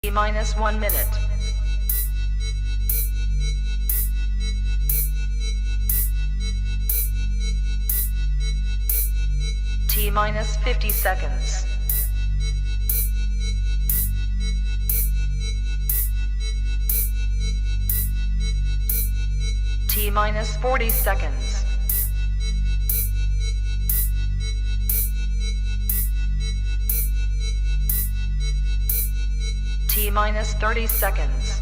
Minus 1 minute. T minus 50 seconds. T minus 40 seconds. T minus 30 seconds.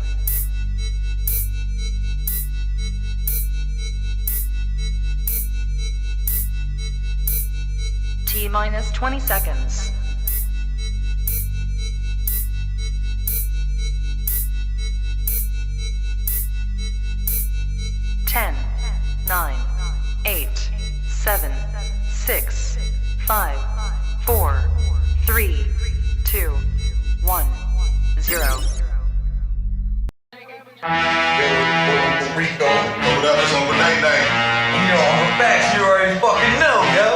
T minus 20 seconds. Ten, 9, 8, 7, 6, 5, 4, 3, 2, 1, 0. Rico, whatever, so good night night. You know, I'm facts, you already fucking know, yo.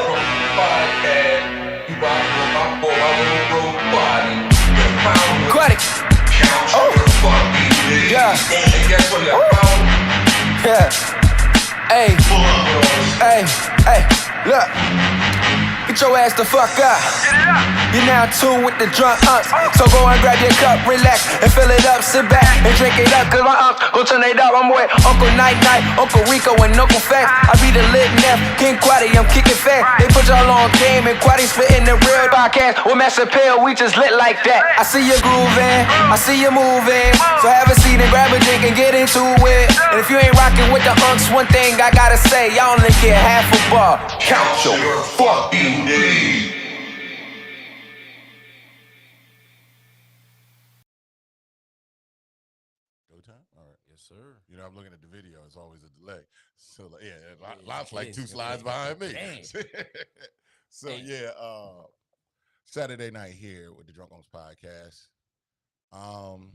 Podcast, you rock with my boy, my little road body. Aquatic. Oh, Yeah. And guess what? That power, Yeah. Hey, pull up, hey, hey, look. Get your ass the fuck up. You're now tuned with the drunk unks. So go and grab your cup, relax, and fill it up. Sit back and drink it up, cause my unks gon' turn it up. I'm with Uncle Night Night, Uncle Rico, and Uncle Fact. I be the lit Neff, King Quaddy, I'm kicking fat. They put y'all on game, and Quaddy spitting the real podcast. With Master Pill, we just lit like that. I see you grooving, I see you moving. So have a seat and grab a drink and get into it. And if you ain't rocking with the unks, one thing I gotta say, y'all only get half a bar. Count your fucking day. Go time? All right. Yes, sir. You know, I'm looking at the video. It's always a delay. So, like, yeah, Lot's like 2 slides behind me. So, yeah, Saturday night here with the Drunk Homes Podcast. I'm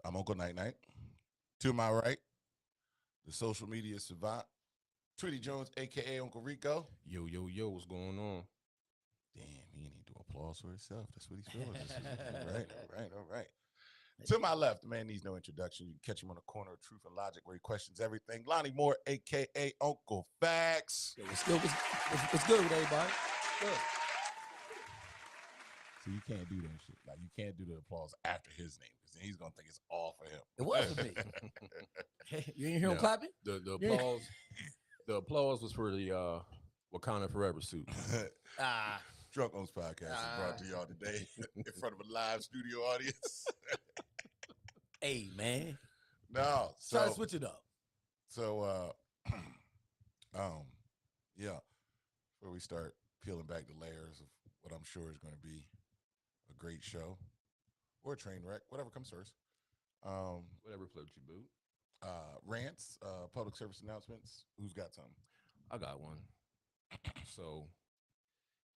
Uncle Night Night. To my right, the social media savant, Tweety Jones, a.k.a. Uncle Rico. Yo, what's going on? Damn, he ain't do applause for himself. That's what he's feeling. All right. To my left, the man needs no introduction. You can catch him on the corner of Truth and Logic where he questions everything. Lonnie Moore, a.k.a. Uncle Facts. Yo, what's good with everybody? Good. So you can't do that shit. Like, you can't do the applause after his name because then he's going to think it's all for him. It was for me. You ain't hear him clapping? The applause was for the Wakanda Forever suit. Drunk Homes Podcast is brought to y'all today in front of a live studio audience. Hey, man. No. Try to switch it up. So, yeah, where we start peeling back the layers of what I'm sure is going to be a great show or a train wreck, whatever comes first. Whatever floats your boot. Rants, public service announcements. Who's got some? I got one. So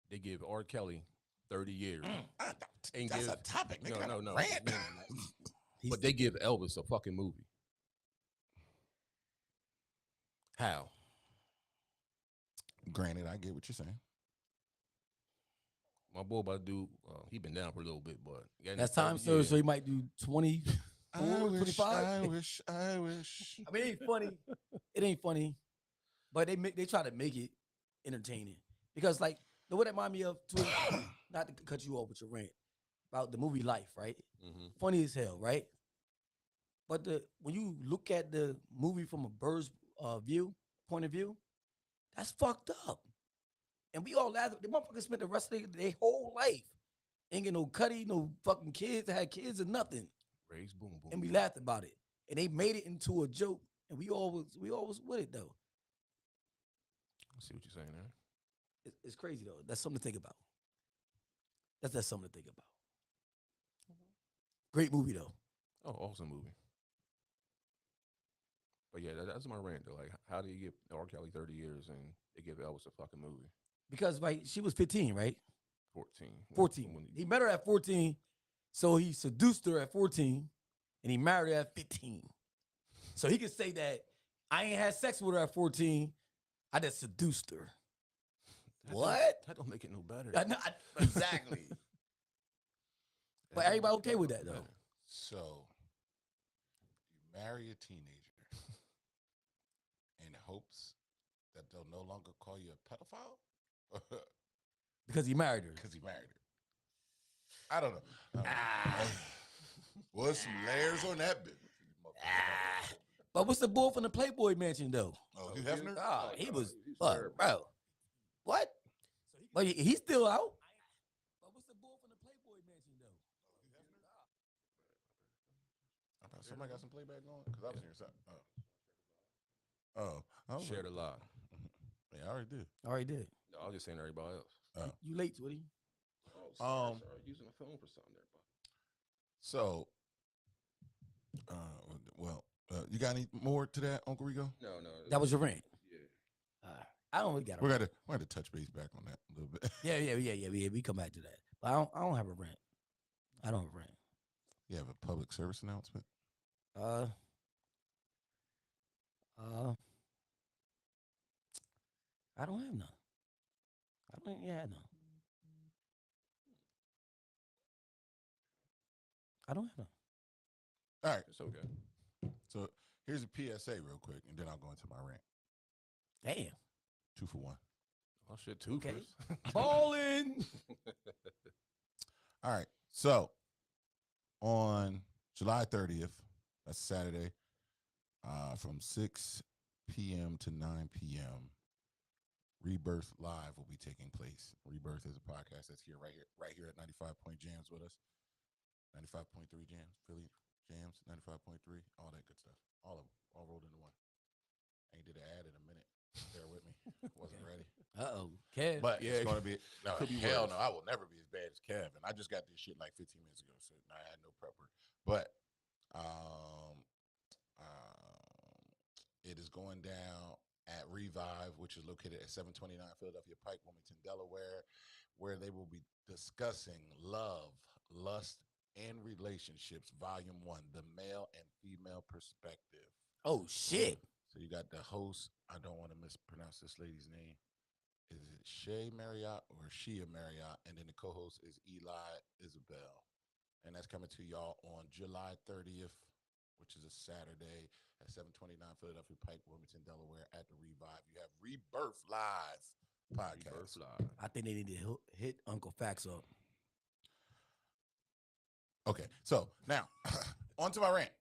they give R. Kelly 30 years. That's a topic. No. Rant. But they give Elvis a fucking movie. How? Granted, I get what you're saying. My boy about to do, he been down for a little bit, but That's time, so he might do 24, 25. I wish. I mean, it ain't funny. It ain't funny, but they try to make it entertaining because, like, the what that remind me of, too, not to cut you off with your rant about the movie Life, right? Mm-hmm. Funny as hell, right? But when you look at the movie from a bird's point of view, that's fucked up. And we all laugh. The motherfuckers spent the rest of their whole life ain't get no cutty, no fucking kids, had kids or nothing. Raise boom boom. And we laughed about it. And they made it into a joke. And we all was with it though. I see what you're saying there. It's crazy though. That's something to think about. That's something to think about. Great movie though. Oh, awesome movie. But yeah, that's my rant though. Like, how do you give R. Kelly 30 years and they give Elvis a fucking movie? Because she was 15, right? 14. 14. He met her at 14, so he seduced her at 14, and he married her at 15. So he could say that I ain't had sex with her at 14, I just seduced her. What? That don't make it no better. Exactly. But everybody okay with that though. So you marry a teenager in hopes that they'll no longer call you a pedophile Because he married her. because he married her. I don't know. What's some layers on that bitch? But what's the boy from the Playboy Mansion though? Oh, Hugh Hefner? Oh, he was bro. What? But he's still out. But what's the boy from the Playboy Mansion though? Somebody got some playback going? Because I was hearing something. I was Shared a lot. Yeah, I already did. Already did. No, I was just saying to everybody else. You late, Twitty? Oh, sorry, using the phone for something there, So, you got any more to that, Uncle Rico? No. That was your rant. Yeah. I don't really got a We're rant. gonna touch base back on that a little bit. Yeah. We come back to that. But I don't have a rant. I don't have a rant. You have a public service announcement? I don't have none. I don't have none. I don't have none. All right. It's okay. So here's a PSA real quick, and then I'll go into my rant. Damn. 2 for 1. Oh shit, two Okay. first. Ballin'. All right. So on July 30th, that's Saturday, from 6 p.m. to 9 p.m., Rebirth Live will be taking place. Rebirth is a podcast that's here right here at 95 Point Jamz with us. 95.3 Jamz, Philly Jamz, 95.3, all that good stuff. All of them, all rolled into one. Ain't did an ad in a minute. Bear with me. Wasn't ready. Kev. But Yeah, it's going to be, no, could be hell worse. no, I will never be as bad as Kevin. I just got this shit like 15 minutes ago, so I had no prepper. But it is going down at Revive, which is located at 729 Philadelphia Pike, Wilmington, Delaware, where they will be discussing love, lust, and relationships, Volume 1, the male and female perspective. Oh shit. So you got the host. I don't want to mispronounce this lady's name. Is it Shay Marriott or Shia Marriott? And then the co-host is Eli Isabel. And that's coming to y'all on July 30th, which is a Saturday at 729 Philadelphia Pike, Wilmington, Delaware at the Revive. You have Rebirth Live podcast. Rebirth Live. I think they need to hit Uncle Fax up. Okay, so now on to my rant.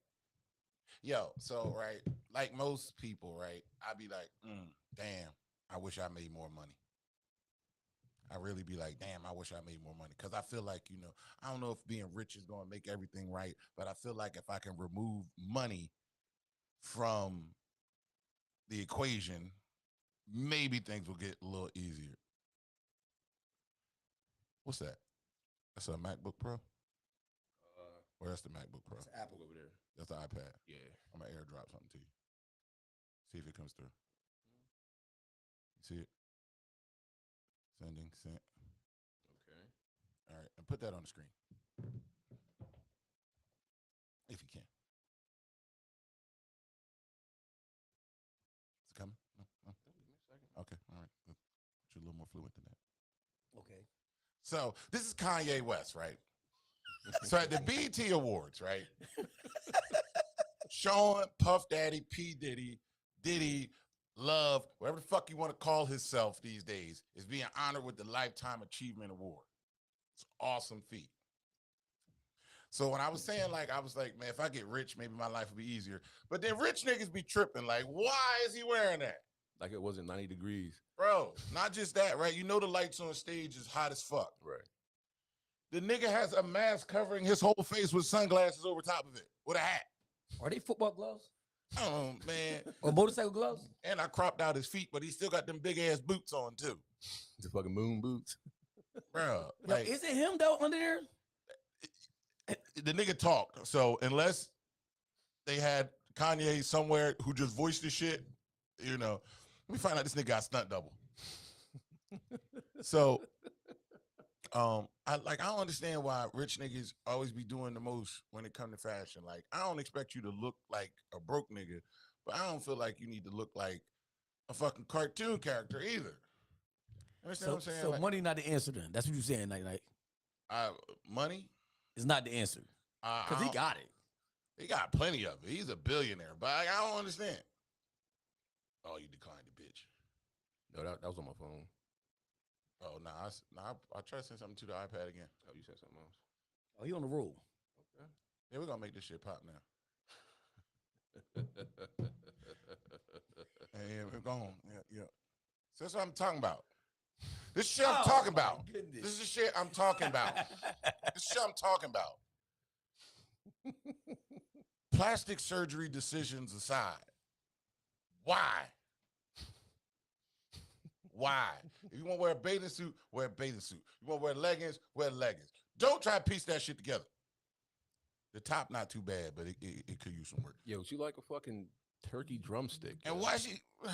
Yo, so right, like most people, right, I be like, damn, I wish I made more money. I really be like, damn, I wish I made more money. Because I feel like, I don't know if being rich is going to make everything right, but I feel like if I can remove money from the equation, maybe things will get a little easier. What's that? That's a MacBook Pro? Or that's the MacBook Pro? It's Apple over there. That's the iPad. Yeah. I'm going to airdrop something to you. See if it comes through. You see it? Sending, sent. Okay. All right, and put that on the screen. If you can. Is it coming? No? Okay, all right. You're a little more fluent than that. Okay. So this is Kanye West, right? So at the BET Awards, right? Sean, Puff Daddy, P. Diddy, Love, whatever the fuck you want to call himself these days, is being honored with the Lifetime Achievement Award. It's an awesome feat. So when I was saying, I was like, man, if I get rich, maybe my life will be easier. But then rich niggas be tripping, like, why is he wearing that? Like it wasn't 90 degrees. Bro, not just that, right? You know the lights on stage is hot as fuck. Right. The nigga has a mask covering his whole face with sunglasses over top of it, with a hat. Are they football gloves? Oh, man. Or motorcycle gloves? And I cropped out his feet, but he still got them big-ass boots on, too. The fucking moon boots. Bro, Yo, is it him, though, under there? The nigga talked. So unless they had Kanye somewhere who just voiced the shit, let me find out this nigga got stunt double. So, I don't understand why rich niggas always be doing the most when it comes to fashion. Like, I don't expect you to look like a broke nigga, but I don't feel like you need to look like a fucking cartoon character either. Understand what I'm saying? So money not the answer then. That's what you're saying, like money? is not the answer. Because he got it. He got plenty of it. He's a billionaire, but I don't understand. Oh, you declined the bitch. No, that was on my phone. Oh, I try to send something to the iPad again. Oh, you said something else. Oh, he on the roll. Okay. Yeah, we're gonna make this shit pop now. Yeah, we're going. Yeah. So that's what I'm talking about. This shit I'm talking about. Goodness. This is the shit I'm talking about. This shit I'm talking about. Plastic surgery decisions aside, why? Why? If you want to wear a bathing suit, wear a bathing suit. You want to wear leggings, wear leggings. Don't try to piece that shit together. The top not too bad, but it could use some work. Yo, she like a fucking turkey drumstick. And why she? Oh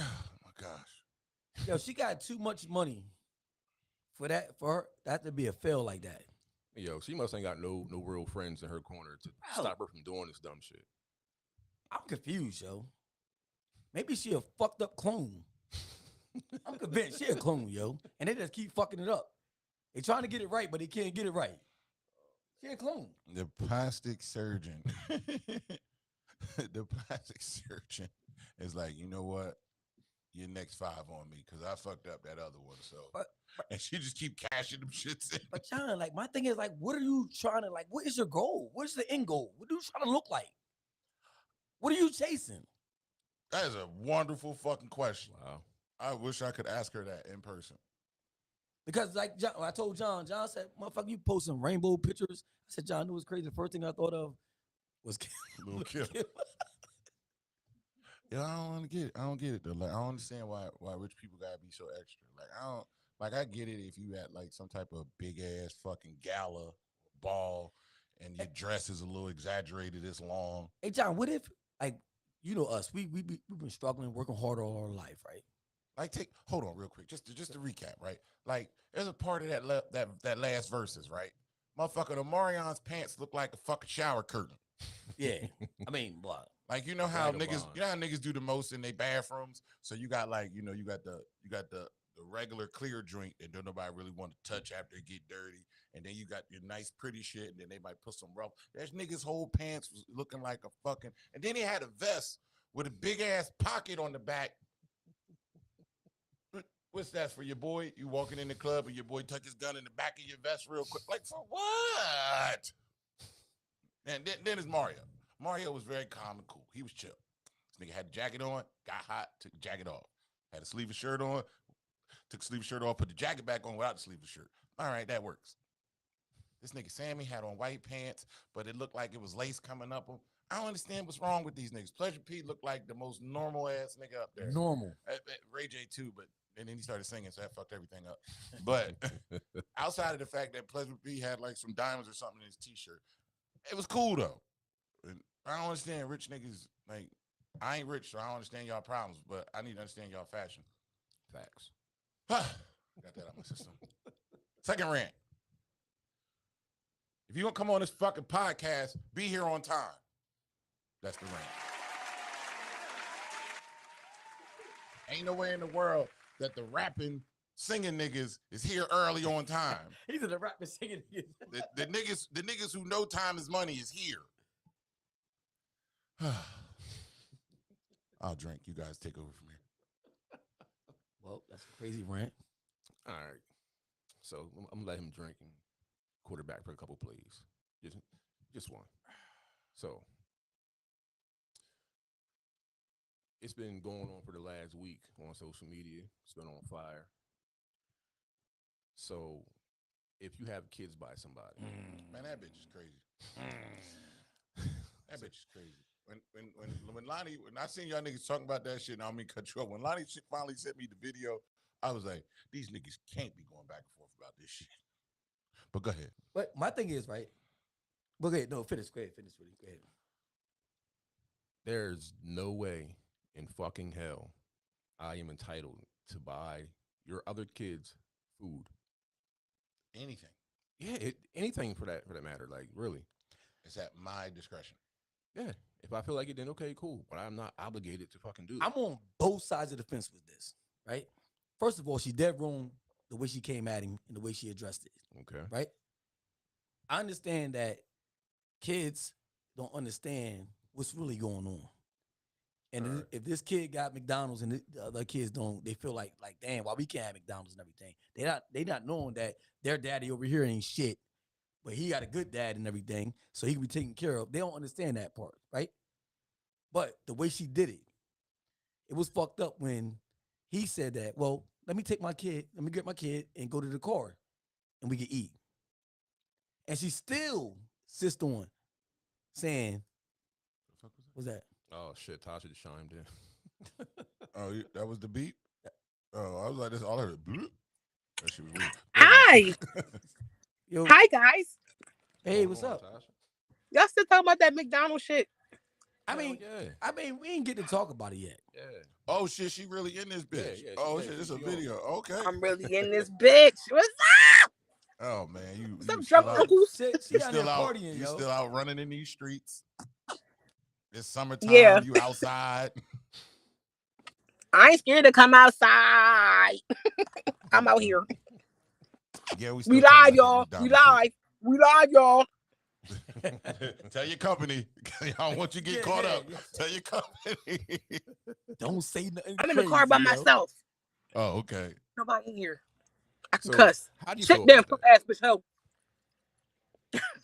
my gosh. Yo, she got too much money for that to be a fail like that. Yo, she must ain't got no real friends in her corner to stop her from doing this dumb shit. I'm confused, yo. Maybe she a fucked up clone. I'm convinced she a clone, yo. And they just keep fucking it up. They trying to get it right, but they can't get it right. She a clone. The plastic surgeon. The plastic surgeon is like, you know what? Your next 5 on me because I fucked up that other one. So, and she just keep cashing them shits in. But John, like, my thing is, like, what are you trying to, like, what is your goal? What is the end goal? What are you trying to look like? What are you chasing? That is a wonderful fucking question. Wow. I wish I could ask her that in person. Because, like, John, I told John said, motherfucker, you post some rainbow pictures. I said, John, it was crazy. The first thing I thought of was Little Kim. Yeah, I don't want to get it. I don't get it though. Like, I don't understand why rich people gotta be so extra. Like, I get it if you at like some type of big ass fucking gala ball and your dress is a little exaggerated, it's long. Hey, John, what if, like, you know us, we've been struggling, working hard all our life, right? Like, hold on real quick, just to recap, right? Like, there's a part of that last verses, right? Motherfucker, the Marion's pants look like a fucking shower curtain. Yeah, I mean, what? Like, you know how Vagabond. niggas do the most in their bathrooms. So you got like, you got the regular clear joint that don't nobody really want to touch after it get dirty, and then you got your nice pretty shit, and then they might put some rough. There's niggas' whole pants was looking like a fucking, and then he had a vest with a big ass pocket on the back. What's that for your boy? You walking in the club and your boy tuck his gun in the back of your vest real quick. Like, for what? And then it's Mario. Mario was very calm and cool. He was chill. This nigga had a jacket on, got hot, took the jacket off. Had a sleeveless shirt on, took the sleeveless shirt off, put the jacket back on without the sleeveless shirt. All right, that works. This nigga Sammy had on white pants, but it looked like it was lace coming up him. I don't understand what's wrong with these niggas. Pleasure P looked like the most normal ass nigga up there. Normal. Ray J too, but and then he started singing, so that fucked everything up. But outside of the fact that Pleasure P had like some diamonds or something in his t-shirt, it was cool though. And I don't understand rich niggas. Like, I ain't rich, so I don't understand y'all problems, but I need to understand y'all fashion. Facts. Got that out my system. Second rant. If you don't come on this fucking podcast, be here on time. That's the rant. Ain't no way in the world that the rapping, singing niggas is here early on time. These are the rapping, singing niggas. The niggas who know time is money is here. I'll drink. You guys take over from here. Well, that's a crazy rant. All right. So I'm gonna let him drink and quarterback for a couple plays. Just one. So it's been going on for the last week on social media. It's been on fire. So if you have kids by somebody, man, that bitch is crazy. That bitch is crazy. When Lonnie, when I seen y'all niggas talking about that shit, and I don't mean cut you off. When Lonnie finally sent me the video, I was like, these niggas can't be going back and forth about this shit. But go ahead. But my thing is, right? But go ahead. No, finish. Go ahead. Finish with it. Go ahead. there's no way in fucking hell I am entitled to buy your other kids food. Anything. Yeah, anything for that matter. Like, really. It's at my discretion. Yeah. If I feel like it, then okay, cool. But I'm not obligated to fucking do it. I'm on both sides of the fence with this, right? First of all, she dead wrong the way she came at him and the way she addressed it. Okay. Right? I understand that kids don't understand what's really going on. And if this kid got McDonald's and the other kids don't, they feel like damn, why we can't have McDonald's and everything. They not knowing that their daddy over here ain't shit, but he got a good dad and everything, so he can be taken care of. They don't understand that part, right? But the way she did it, it was fucked up when he said that, well, let me get my kid and go to the car and we can eat. And she still insists on saying, what's that? Oh shit, Tasha just chimed in. Oh, that was the beat? Oh, I was like, this all of it. That shit was weird. Hi. Yo, Hi, guys. hey, what's up? Tasha? Y'all still talking about that McDonald's shit? I mean, we ain't get to talk about it yet. Yeah. Oh shit, she really in this bitch. yeah, Oh she- shit, it's a she video. Okay. I'm really in this bitch. What's up? Oh man, you What's up, still drunk out, uncles? She you down there still out, partying, you yo. still out running in these streets. It's summertime. Yeah. You outside. I ain't scared to come outside. I'm out here. Yeah, we We still talking live, about y'all. this We McDonald's live. We live, y'all. shit. Tell your company. I don't want you to get caught up. Tell your company. Don't say nothing. I'm in the car by crazy, yo. myself. Oh, okay. Nobody in here. I can So, cuss. how do you Sit feel down, about put that, ass bitch hoe.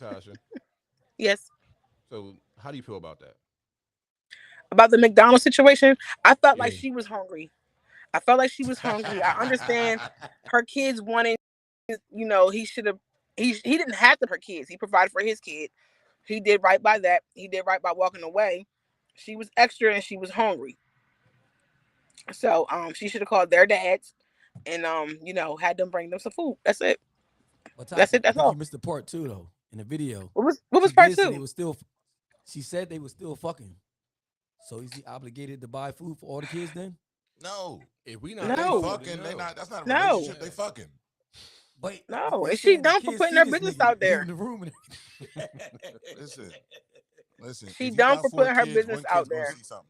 Tasha? Yes. So, how do you feel about that? About the McDonald's situation, I felt like Yeah. she was hungry. I felt like she was hungry. I understand her kids wanted, he should have, he didn't have to her kids. He provided for his kid. He did right by that. He did right by walking away. She was extra and she was hungry. So she should have called their dads and had them bring them some food. That's it. But That's it. I That's think all. you missed the part two though in the video. What was She part did say they two? was still. She said they were still fucking. So is he obligated to buy food for all the kids then? No. If we not No. They fucking, fucking. They not. That's not a No. relationship. They fucking. But No, they and she saying the done for kids putting see her this business nigga out there. leaving the room and Listen. She if you done got for 4 putting her kids, business one out kid's gonna there. see something.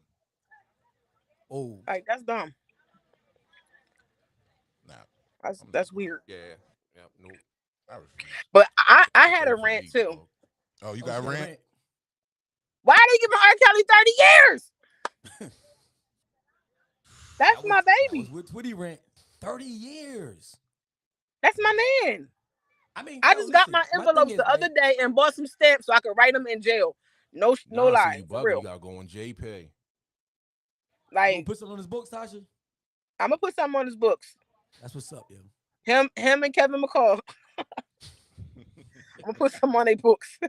Oh, Like that's dumb. Nah, That's weird. yeah, nope. I refuse. But I had a Both for rant me, too. dog. Oh, you she got got a rant? Why they giving R. Kelly 30 years? That's my That baby. was with Twitty rant. 30 years. That's my man. I mean, I yo, just got listen, my thing envelopes is, the other day and bought some stamps so I could write them in jail. No Nah, lie, see, you for bugging. real. You gotta go on JPay. you Like gonna put something on his books, Tasha? I'm gonna put something on his books. That's what's up, yo. Him and Kevin McCall. I'm gonna put some on their books.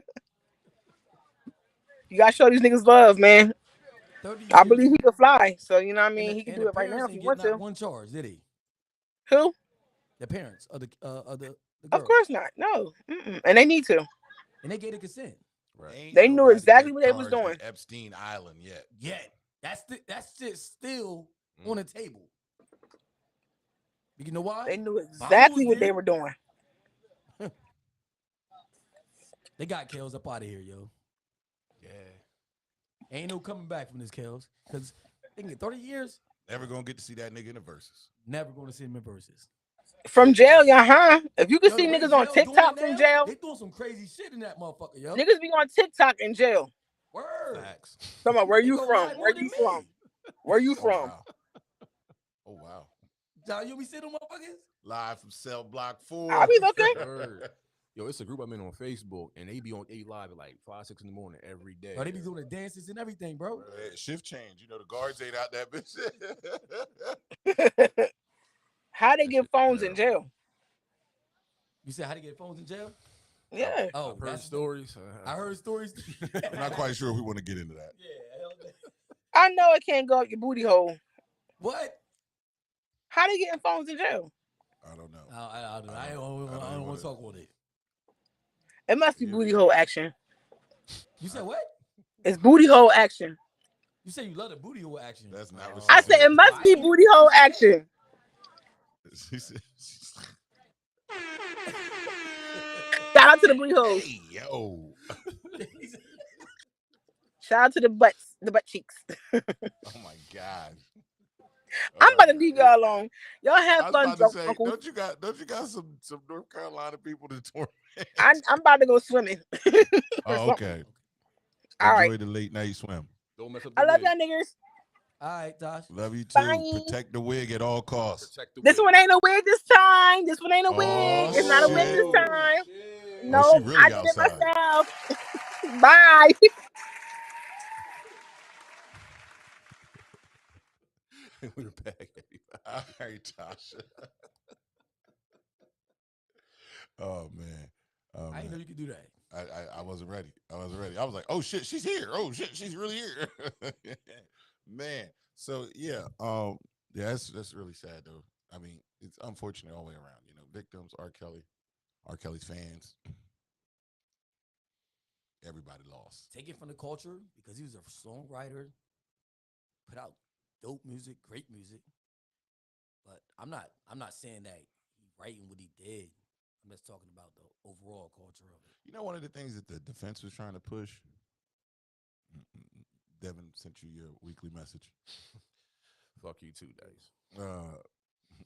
You gotta show these niggas love, man. 30 I years. believe he could fly. So you know what I mean? And He can and do the it right now parents if he ain't wants get not to. one charge, did he? Who? The parents of the girl. Of course not. No. Mm-mm. And they need to. And they gave the consent. Right. Ain't They knew nobody exactly been what they was charged doing. in Epstein Island yet. Yet. That's just still on the table. You know why? They knew Bobby exactly was what they there. were doing. They got Kels up out of here, yo. Yeah. Ain't no coming back from this Kels. Because they can get 30 years, Never gonna get to see that nigga in the verses. never going to see him in verses. From jail, If you could Yo, see the way niggas on jail doing TikTok it from now, jail, they doing some crazy shit in that motherfucker, yo. niggas be on TikTok in jail. Word. Facts. Talking about where They you go from? live Where more than you me. from? Where you Oh from? wow. Oh wow. John, you be seeing them motherfuckers? Live from Cell Block 4. I'll be looking. Word. Yo, it's a group I'm in on Facebook, and they be on A Live at like 5, 6 in the morning every day. Bro, they be doing the dances and everything, bro. Shift change. You know the guards ain't out that bitch. How they That get shit's phones in terrible. jail? You said how to get phones in jail? Yeah. Oh, I've heard that's stories. I heard stories. I'm not quite sure if we want to get into that. Yeah, hell no. I know it can't go up your booty hole. What? How they getting phones in jail? I don't know. I don't want to talk on it. It must be booty hole action. You said what? It's booty hole action. You said you love the booty hole action. That's not what I she said it must be booty hole action. She said, Shout out to the booty holes. hey, yo. Shout out to the butt cheeks. Oh my God. I'm about to leave y'all alone. Y'all I have was fun, about to drunk say, uncles. don't you got some North Carolina people to torment I'm about to go swimming. or Oh, something. okay. All Enjoy right. the late night swim. Don't mess up the I love wig. y'all niggers. All right, Tosh. Love you too. Bye. Protect the wig at all costs. Protect the This wig. one ain't a wig this time. This one ain't a wig. Oh, It's not a wig this shit. time. Shit. No, Oh, she really I did it outside. myself. Bye. We're back. All right, Tasha. Oh man. Oh, I didn't know man. you could do that. I wasn't ready. I wasn't ready. I was like, oh shit, she's here. Oh shit, she's really here. Man. So yeah, yeah, that's really sad though. I mean, it's unfortunate all the way around. You know, victims, R. Kelly's fans, everybody lost. Take it from the culture because he was a songwriter, put out dope music, great music. But I'm not saying that he writing what he did. I'm just talking about the overall culture of it. You know, one of the things that the defense was trying to push. Devin sent you your weekly message. Fuck you too, Dice.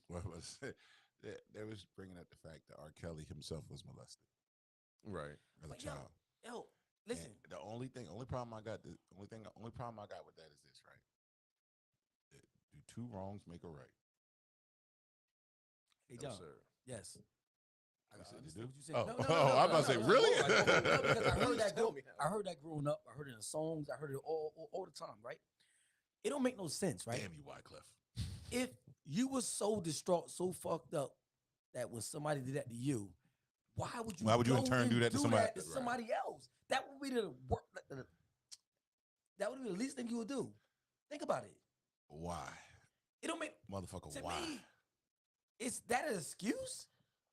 What was it? They was bringing up the fact that R. Kelly himself was molested Right. as a But child. yo, listen. And the only problem I got with that is this, right? Do two wrongs make a right? Hey, No, John. sir. Yes. I You said understand you what do? you said. Oh. No, Oh, I'm about to say, really? No, because I heard that. Tell me how. I heard that growing up. I heard it in the songs. I heard it all the time. Right? It don't make no sense, right? Damn you, Wyclef. If you was so distraught, so fucked up that when somebody did that to you, why would you? Why would you in go turn and do that to somebody? to somebody else? That would be the work. That would be the least thing you would do. Think about it. Why, It don't make motherfucker? to Why? me. Is that an excuse?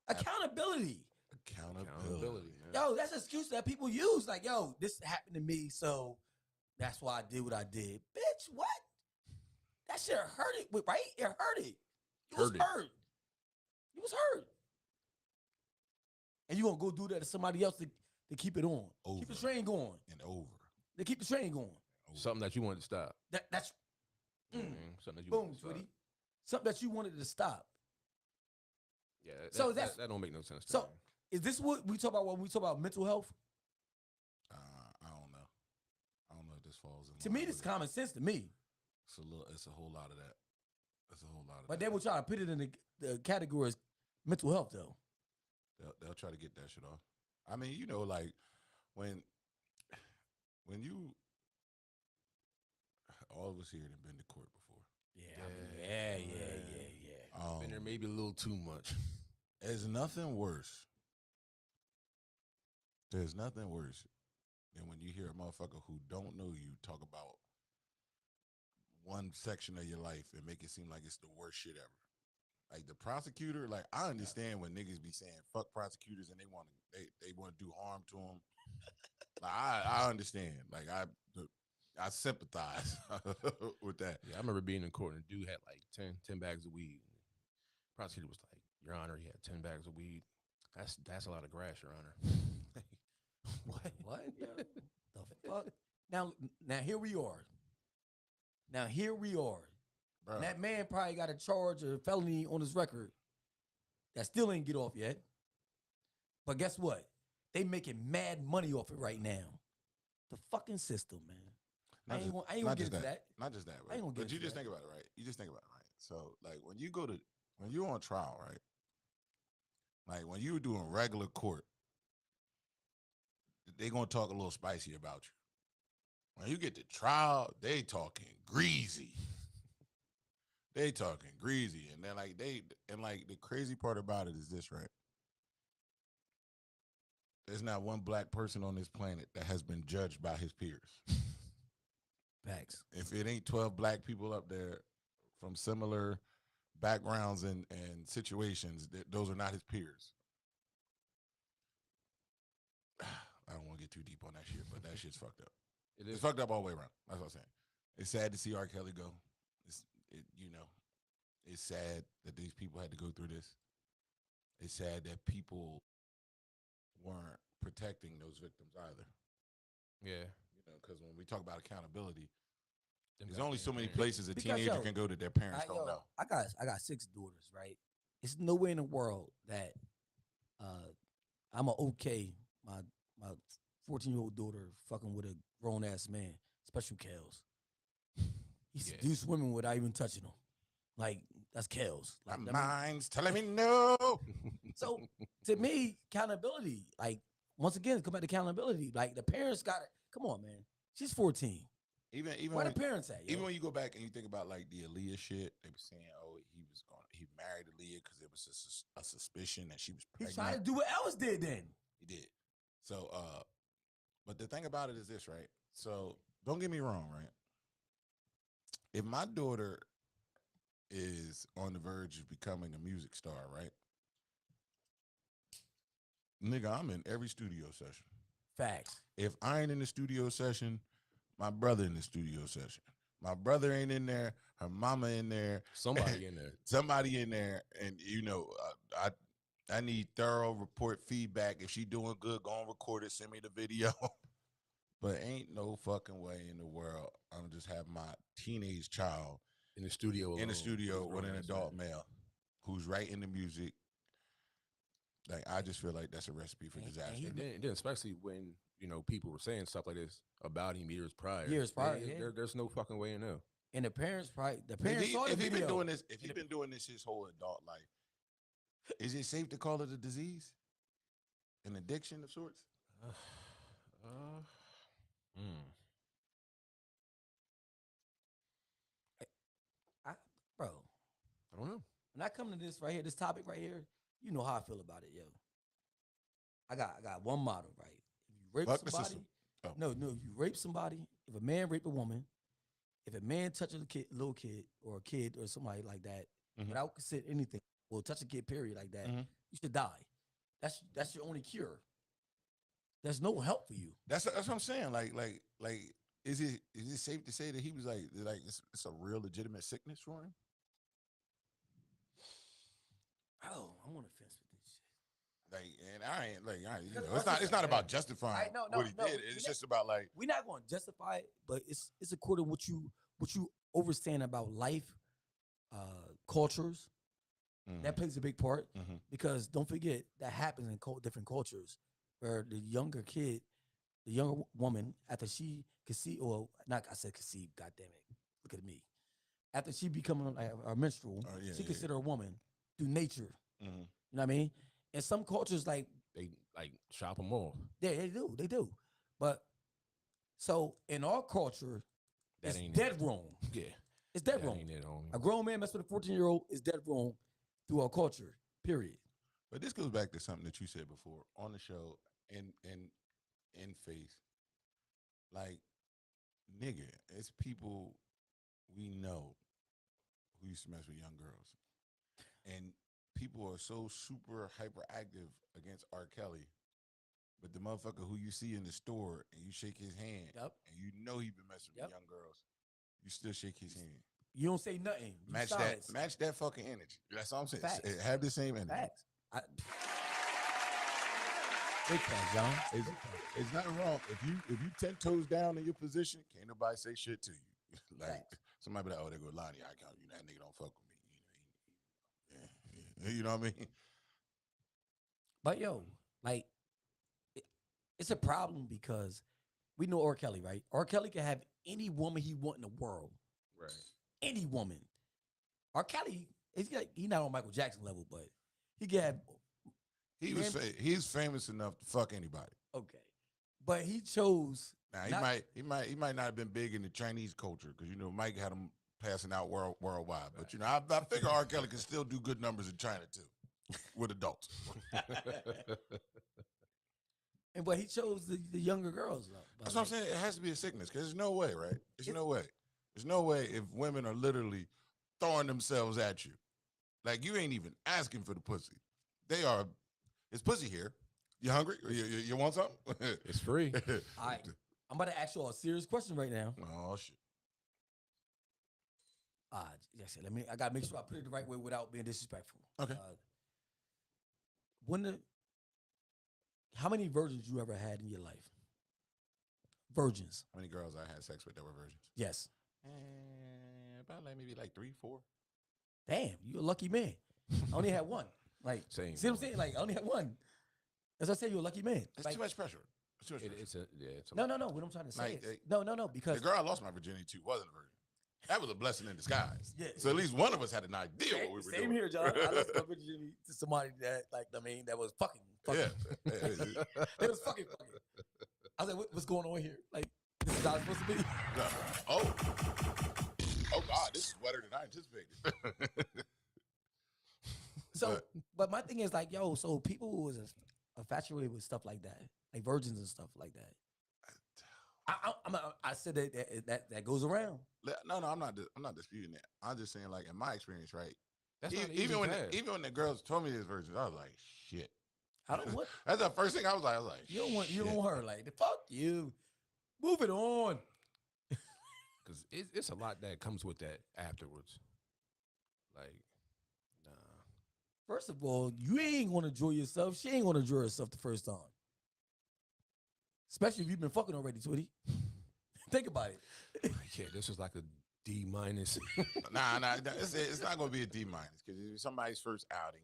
Accountability. Accountability. Man. Yo, that's an excuse that people use. Like, yo, this happened to me, so that's why I did what I did. Bitch, what? That shit hurt it, right? It hurt it. You was Hurt it. hurt. You was hurt. And you gonna go do that to somebody else to keep it on. Keep the Over. train going. And over. They keep the train going. Something that you wanted to stop. That's Something that you boom, wanted to stop. sweetie. Something that you wanted to stop. Yeah. So that don't make no sense. To So me. is this what we talk about when we talk about mental health? I don't know. I don't know if this falls in. To line me, this is with it. common sense to me. It's a whole lot of that. It's a whole lot of But that. they will try to put it in the category as mental health, though. They'll try to get that shit off. I mean, you know, like when you, all of us here have been to court before. Yeah. Been there maybe a little too much. There's nothing worse. There's nothing worse than when you hear a motherfucker who don't know you talk about one section of your life and make it seem like it's the worst shit ever. Like the prosecutor, like I understand when niggas be saying fuck prosecutors and they want to do harm to them. Like I understand. Like I sympathize with that. Yeah, I remember being in court and the dude had like 10 bags of weed. Prosecutor was like, Your Honor, he had 10 bags of weed. That's a lot of grass, Your Honor. What? The fuck? Now here we are. Bro. And that man probably got a charge of felony on his record that still ain't get off yet. But guess what? They making mad money off it right now. The fucking system, man. I ain't gonna get into that. Not just that, I ain't gonna get but you into just that. think about it, right? You just think about it, right? So, like, when you're on trial, right? Like, when you're doing regular court, they gonna talk a little spicy about you. When you get to trial, they talking greasy. They talking greasy, and then the crazy part about it is this, right? There's not one black person on this planet that has been judged by his peers. Facts. If it ain't 12 black people up there from similar backgrounds and situations, those are not his peers. I don't want to get too deep on that shit, but that shit's fucked up. It's fucked up all the way around. That's what I'm saying. It's sad to see R. Kelly go. It's sad that these people had to go through this. It's sad that people weren't protecting those victims either. Yeah. Because when we talk about accountability, Them there's only so many goddamn places a Because, teenager yo, can go that their parents don't know. I got 6 daughters, right? It's nowhere in the world that I'm a okay. My 14-year-old daughter fucking with a grown ass man, special Kels. He seduced women without even touching them. Like that's Kels. Like, My mind's telling me no. So to me, accountability. Like once again, come back to accountability. Like the parents got it. Come on, man. She's 14. Even Where when, the parents at? Yo? even when you go back and you think about like the Aaliyah shit, they were saying, oh, he married Aaliyah because there was a suspicion that she was He pregnant. tried to do what Ellis did then. He did. So, but the thing about it is this, right? So don't get me wrong, right? If my daughter is on the verge of becoming a music star, right? Nigga, I'm in every studio session. Facts. If I ain't in the studio session, my brother in the studio session. My brother ain't in there. Her mama in there. Somebody in there. Somebody in there. And, you know, I need thorough report feedback. If she doing good, go and record it. Send me the video. But ain't no fucking way in the world I'm just have my teenage child In the studio. in the studio with an grown-ass adult man. male who's writing the music. Like, I just feel like that's a recipe for disaster. And then especially when, you know, people were saying stuff like this about him years prior. Yeah. There's no fucking way in there. And the parents probably saw the If he video. been doing this, if he's been doing this his whole adult life, is it safe to call it a disease, an addiction of sorts? Bro, I don't know. when I come to this right here, this topic right here, you know how I feel about it, yo. I got one motto, right? If you rape Fuck the somebody, system. Oh. no, if you rape somebody, if a man rape a woman, if a man touches a little kid or a kid or somebody like that, without consent, anything, or touch a kid, period, like that, you should die. That's your only cure. There's no help for you. That's what I'm saying. Like, is it safe to say that he was like it's a real legitimate sickness for him? Oh, I'm on the fence with this shit. Like, and I ain't like, you know, Because it's not about justifying no, what he no, did. It's just about like, We're not going to justify it, but it's according to what you understand about life, cultures. That plays a big part because don't forget that happens in different cultures where the younger woman, after she conceive, or not, I said conceive, God damn it, look at me. After she becoming a menstrual, she considered a woman through nature. You know what I mean? And some cultures like They like chop them off. yeah, they do. But so in our culture, That it's ain't dead it. wrong. Yeah. It's dead That wrong. ain't it, homie. A grown man mess with a 14-year-old is dead wrong through our culture. Period. but this goes back to something that you said before on the show in face. Like, nigga, it's people we know who used to mess with young girls. And people are so super hyperactive against R. Kelly. But the motherfucker who you see in the store and you shake his hand and you know he been messing with young girls, you still shake his hand. You don't say nothing. You Match silence. that fucking energy. That's all I'm saying. Facts. Have the same energy. Facts. Big facts, John. It's nothing wrong. If you 10 toes down in your position, can't nobody say shit to you. Like, Facts. somebody be like, oh, there go Lonnie. I count you. That nigga don't fuck with me. Yeah. You know what I mean? But yo, like, it's a problem because we know R. Kelly, right? R. Kelly can have any woman he want in the world. Right. Any woman. R. Kelly, he's not on Michael Jackson level, but he can have. He's famous enough to fuck anybody. Okay, but he chose. Now he might not have been big in the Chinese culture because Mike had him passing out worldwide. But I figure R. Kelly can still do good numbers in China too, with adults. But he chose the younger girls. That's what I'm saying. It has to be a sickness because there's no way, right? There's no way. There's no way if women are literally throwing themselves at you. Like, you ain't even asking for the pussy. They are. It's pussy here. You hungry? You want something? It's free. All right. I'm about to ask you all a serious question right now. Oh shit. Yes, I gotta make sure I put it the right way without being disrespectful. Okay. How many virgins you ever had in your life? Virgins. How many girls I had sex with that were virgins? Yes. About maybe 3, 4. Damn, you a lucky man. I only had one. Like, Same. see what I'm saying? Like, I only had one. As I said, you're a lucky man. It's Like, too much pressure. It's too much pressure. It's a no. lot. What I'm trying to say Like, is, no, because The girl I lost my virginity to wasn't a virgin. That was a blessing in disguise. Yeah. So at least one of us had an idea what we were doing. Same here, John. I lost my virginity to somebody that, like, I mean, that was fucking. Yeah. It was fucking. I was like, what's going on here? Like, this is how it's supposed to be. Oh. Oh God, this is wetter than I anticipated. So, but my thing is like, yo, so people who was infatuated with stuff like that, like virgins and stuff like that. I said that goes around. No, I'm not disputing that. I'm just saying, like, in my experience, right? That's not Even when path. even when the girls told me this virgins, I was like, shit. I don't want. That's the first thing I was like, You don't want. You shit. don't want her. Like, the fuck you. Move it on. Because it's a lot that comes with that afterwards. Like, nah. First of all, you ain't gonna enjoy yourself. She ain't gonna enjoy herself the first time. Especially if you've been fucking already, Twitty. Think about it. Yeah, this was like a D minus. Nah, it's not gonna be a D minus because it's somebody's first outing.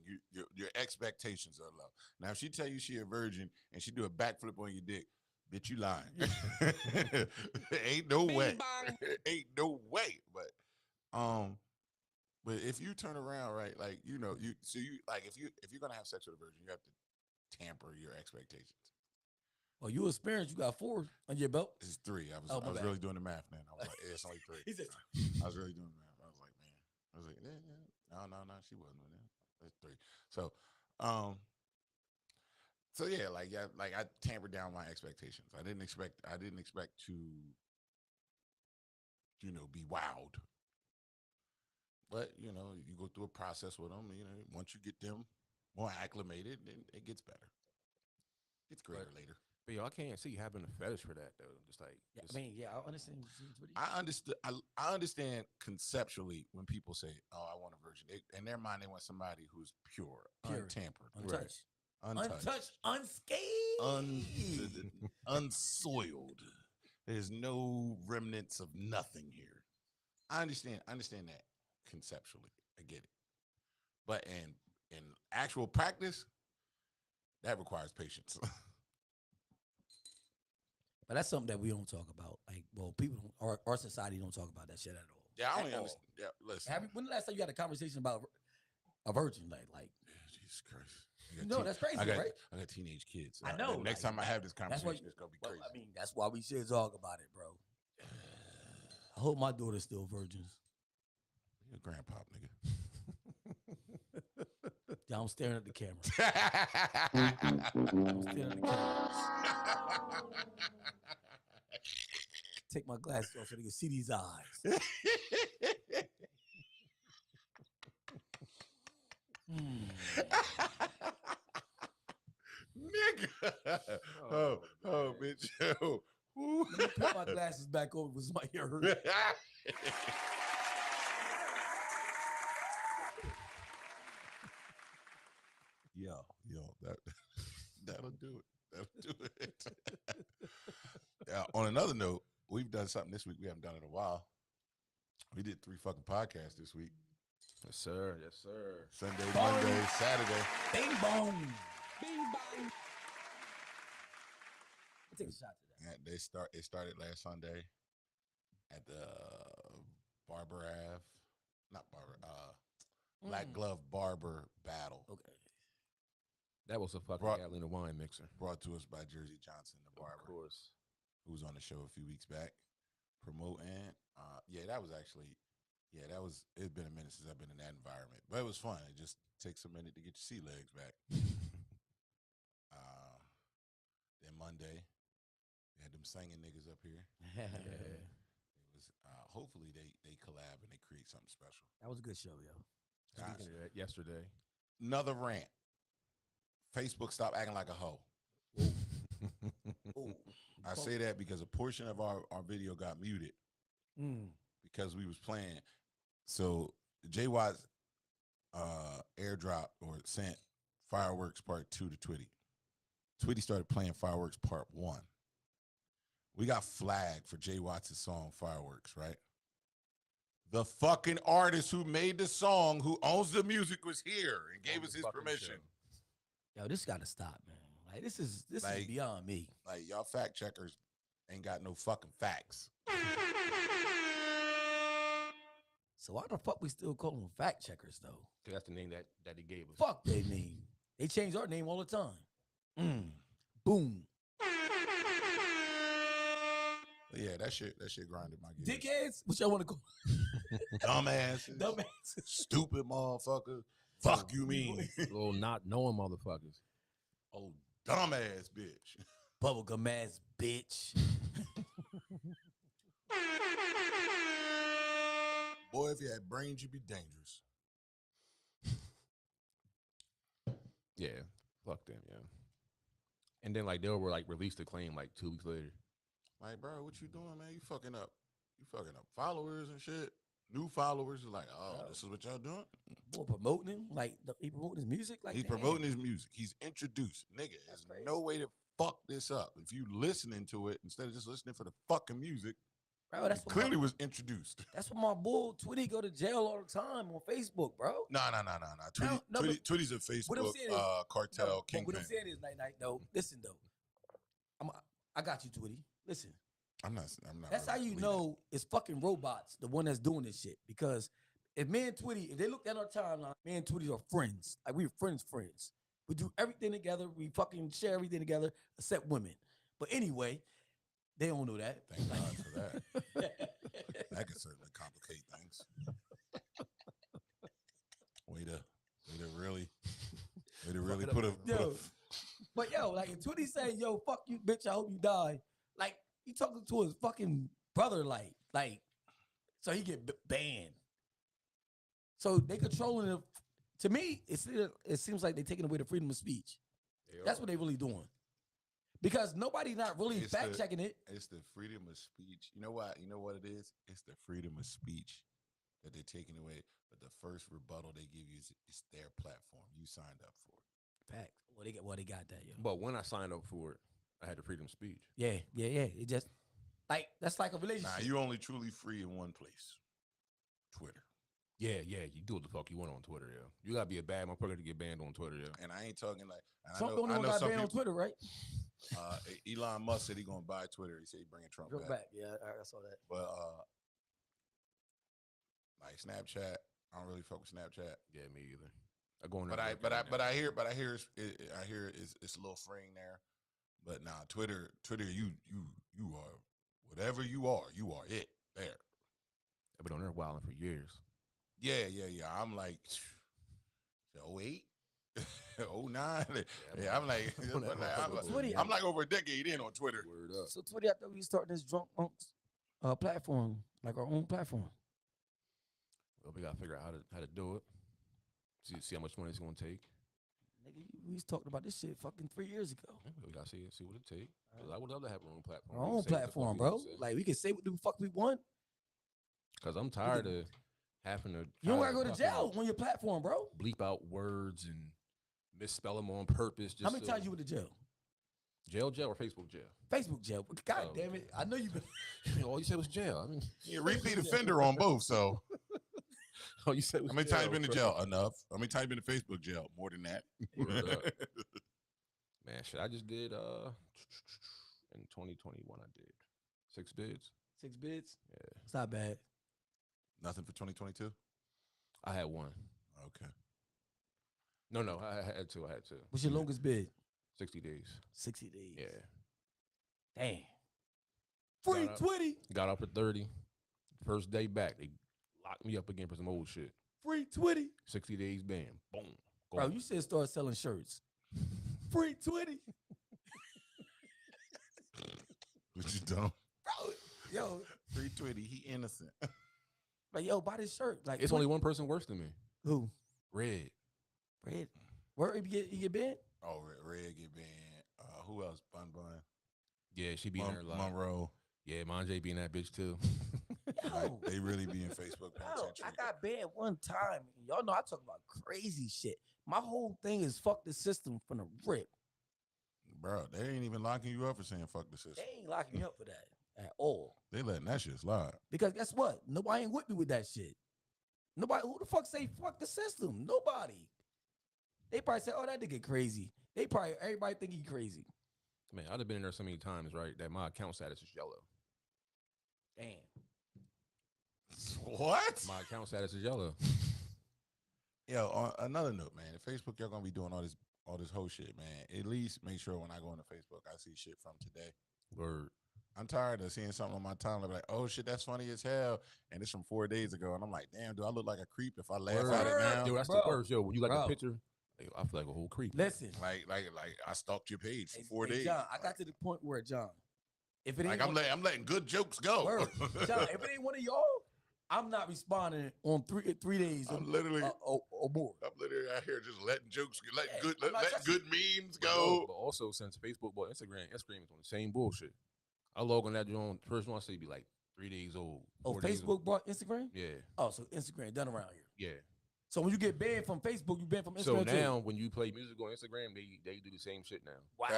Your expectations are low. Now, if she tell you she a virgin and she do a backflip on your dick, bitch, you lying. Ain't no way. Ain't no way. But if you turn around, right, like you like if you're gonna have sex with a virgin, you have to tamper your expectations. Oh, you experienced. You got 4 on your belt. This is 3. I Oh, my was bad. really doing the math, man. I was like, it's only 3. He said, I was really doing the math. I was like, man. I was like, yeah. No, she wasn't with him. That's 3. So yeah, like I tampered down my expectations. I didn't expect to, be wowed. But you go through a process with them. Once you get them more acclimated, then it gets better. It's greater later. But yo, I can't see having a fetish for that though. Just like, I understand. I understand conceptually when people say, "Oh, I want a virgin." In their mind, they want somebody who's pure, untampered, untouched, untouched, unscathed, unsoiled. There's no remnants of nothing here. I understand that conceptually. I get it, but in actual practice, that requires patience. But that's something that we don't talk about. Like, well, people, our society don't talk about that shit at all. Yeah, I don't At all. understand. Yeah, listen. When the last time you had a conversation about a virgin? Like Jesus Christ. that's crazy, I got teenage kids. I know. Next time I have this conversation, it's gonna be crazy. I mean, that's why we should talk about it, bro. I hope my daughter's still virgins. You're a grandpa, nigga. Yeah, I'm staring at the camera. I'm staring at the camera. Take my glasses off so they can see these eyes. Nigga. Oh, bitch. Oh. Let me put my glasses back over because my ear hurt. That'll do it. On another note, we've done something this week we haven't done in a while. We did 3 fucking podcasts this week. Yes, sir. Sunday, Monday, Saturday. Bing bong. Bing bong. Let's take a shot to that. Yeah, it started last Sunday at the Black Glove Barber Battle. Okay. That was a fucking gallon of wine mixer. Brought to us by Jersey Johnson, the barber. Of course. Who was on the show a few weeks back promoting. It's been a minute since I've been in that environment. But it was fun. It just takes a minute to get your sea legs back. Then Monday, they had them singing niggas up here. Yeah. It was hopefully they collab and they create something special. That was a good show, yo. Speaking of that, yesterday. Another rant. Facebook, stop acting like a hoe. I say that because a portion of our video got muted because we was playing. So J Watt's airdrop or sent Fireworks Part 2 to Twitty. Twitty started playing Fireworks Part 1. We got flagged for J Watt's song Fireworks, right? The fucking artist who made the song, who owns the music, was here and gave us his permission. Yo, this got to stop, man. Like this is Like- beyond me. Like y'all fact checkers ain't got no fucking facts. So why the fuck we still call them fact checkers though? 'Cause that's the name that he gave us. Fuck they name. They change our name all the time. Boom. But yeah, that shit grinded my gears. Dickheads? What y'all want to call? Dumbasses. Dumbasses. Stupid motherfucker. Fuck you mean? Little not knowing motherfuckers. Oh, dumbass bitch. Bubblegum ass bitch. Boy, if you had brains, you'd be dangerous. Yeah, fuck them, yeah. And then like they were like released the claim like 2 weeks later. Like, bro, what you doing, man? You fucking up followers and shit. New followers is like, oh, this is what y'all doing? Boy, promoting him? Like he promoting his music? Like He's damn. promoting his music. He's introduced. Nigga, That's there's crazy. no way to fuck this up. If you listening to it instead of just listening for the fucking music, Bro, that's it what clearly my, was introduced. that's what my bull Twitty go to jail all the time on Facebook, bro. No. No, but- Twitty's a what I'm Facebook saying is- cartel No, but kingpin. what I'm saying is, night, though. Listen, though. I got you, Twitty. Listen. I'm not. That's how really you believing know it's fucking robots, the one that's doing this shit. Because if me and Twitty, if they looked at our timeline, me and Twitty are friends. Like we're friends. We do everything together. We fucking share everything together, except women. But anyway, they don't know that. it. Thank God for that. That could certainly complicate things. Way to really put a Yo. But yo, like if Twitty say, yo, fuck you, bitch, I hope you die. Like he talking to his fucking brother, like, so he get banned. So they controlling it. To me, it seems like they taking away the freedom of speech. That's what they really doing. Because nobody's not really It's fact the- checking it. It's the freedom of speech. You know what? You know what it is? It's the freedom of speech that they're taking away. But the first rebuttal they give you is their platform. You signed up for it. Facts. Well, they got that, yo. But when I signed up for it, I had the freedom of speech. Yeah. It just like that's like a relationship. Nah, you only truly free in one place. Twitter. Yeah, you do what the fuck you want on Twitter, yeah. You gotta be a bad motherfucker to get banned on Twitter, yeah. And I ain't talking like and Trump I don't know even got some banned on people, Twitter, right? Elon Musk said he gonna buy Twitter. He said he bringing Trump Go back. back. Yeah, I saw that. But like Snapchat, I don't really fuck with Snapchat. Yeah, me either. I go on there. But I hear it's a little freeing there. But nah, Twitter, you are whatever you are it there. I've been on there wilding for years. Yeah. I'm like 08, 09. Yeah, I'm like I'm like over a decade in on Twitter. Word up. So Twitty, I thought we starting this drunk monks platform, like our own platform. Well, we gotta figure out how to do it. See how much money it's gonna take. Nigga, we was talking about this shit fucking 3 years ago. Yeah, we gotta see what it takes. I would love to have our own platform. Our own platform, bro. Like we can say what the fuck we want. Cause I'm tired of having to. You don't try gotta go to fucking jail on your platform, bro. Bleep out words and misspell them on purpose. Just How many so- times you went to jail? Jail or Facebook jail? Facebook jail. God Oh. damn it! I know you been. All you said was jail. I mean, Yeah, repeat offender on both. So all you said was how many times you been to bro. jail? Enough. How many times you been to Facebook jail? More than that. Word up. Man, shit, I just did in 2021 I did 6 bids. 6 bids. Yeah. It's not bad. Nothing for 2022. I had one. Okay. No, I had two. What's your longest bid? 60 days. 60 days. Yeah. Damn. Free Got up. Twitty. Got up at 30. First day back, they locked me up again for some old shit. Free Twitty. 60 days ban. Boom. Bro, Gone. you said start selling shirts. Free Twitty. What you done? Bro, yo, Free Twitty. He innocent. like, yo, buy this shirt. Like, It's only one person worse than me. who? Red. Red. Where you get banned? Oh, Red get banned. Who else? Bun. Yeah, she be in there a lot. Monroe. Yeah, Monjay being that bitch too. Like, Yo, they really be in Facebook bro, penitentiary. I got banned one time. Y'all know I talk about crazy shit. My whole thing is fuck the system from the rip. Bro, they ain't even locking you up for saying fuck the They system. ain't locking me up for that at all. They letting that shit slide. Because guess what? Nobody ain't with me with that shit. Nobody, who the fuck say fuck the system? Nobody. They probably say, oh, that nigga crazy. everybody think he crazy. Man, I'd have been in there so many times, right? That my account status is yellow. Damn. What? My account status is yellow. Yo, on another note, man, if Facebook, y'all gonna be doing all this whole shit, man. At least make sure when I go into Facebook, I see shit from today. Word. I'm tired of seeing something on my timeline like, oh shit, that's funny as hell, and it's from 4 days ago, and I'm like, damn, do I look like a creep if I laugh at it now? Yo, that's Bro. the worst. Yo, when you like Bro. a picture, I feel like a whole creep. Listen, Like I stalked your page for hey, 4 days. John, I got to the point where John, if it ain't Like I'm letting good jokes go. Word. John, if it ain't one of y'all, I'm not responding on 3 days I'm literally or more. I'm literally out here just letting jokes, letting Yeah, good I'm not letting touching good memes But go. also, since Facebook bought Instagram is on the same bullshit. I log on that joint. First one I say be like 3 days old. Oh, 4 days Facebook old. bought Instagram? Yeah, Oh, so Instagram done around here. yeah. So when you get banned from Facebook, you banned from So Instagram now too. when you play music on Instagram, they do the same shit now. Wow.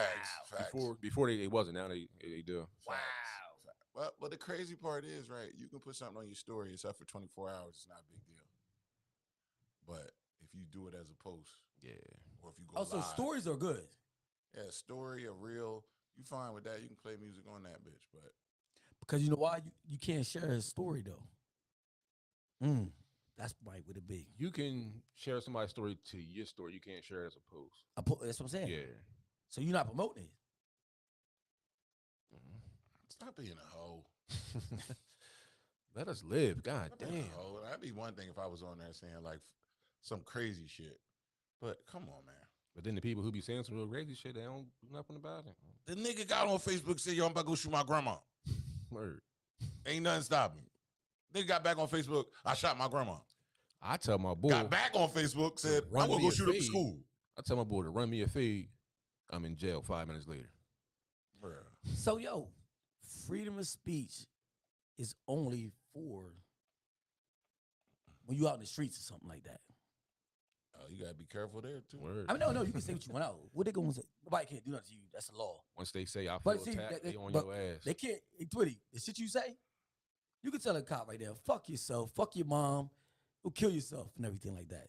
Facts. Before they wasn't. Now they do. Wow. But the crazy part is, right, you can put something on your story, it's up for 24 hours, it's not a big deal. But if you do it as a post, Yeah. or if you go Oh, so live, stories are good. yeah, story, a reel, you fine with that, you can play music on that bitch. But Because you know why? You can't share a story though. That's right with a big. You can share somebody's story to your story. You can't share it as a post. That's what I'm saying. Yeah. So you're not promoting it. stop being a hoe. Let us live. God Stop being a damn. hoe. That'd be one thing if I was on there saying like some crazy shit. But come on, man. But then the people who be saying some real crazy shit, they don't do nothing about it. The nigga got on Facebook and said, yo, I'm about to go shoot my grandma. Word. Ain't nothing stopping me. Nigga got back on Facebook, I shot my grandma. I tell my boy. Got back on Facebook, said, Run I'm gonna me go a shoot up the fade. school. I tell my boy to run me a fade. I'm in jail 5 minutes later. Bruh. So yo, freedom of speech is only for when you out in the streets or something like that. Oh, you gotta be careful there too. Word. I mean, no, you can say what you want out. What they gonna say? Nobody can't do nothing to you. That's the law. Once they say I feel But see, attacked, they on but your ass. they can't. Hey, Twitty, the shit you say, you can tell a cop right there, fuck yourself, fuck your mom, go kill yourself and everything like that,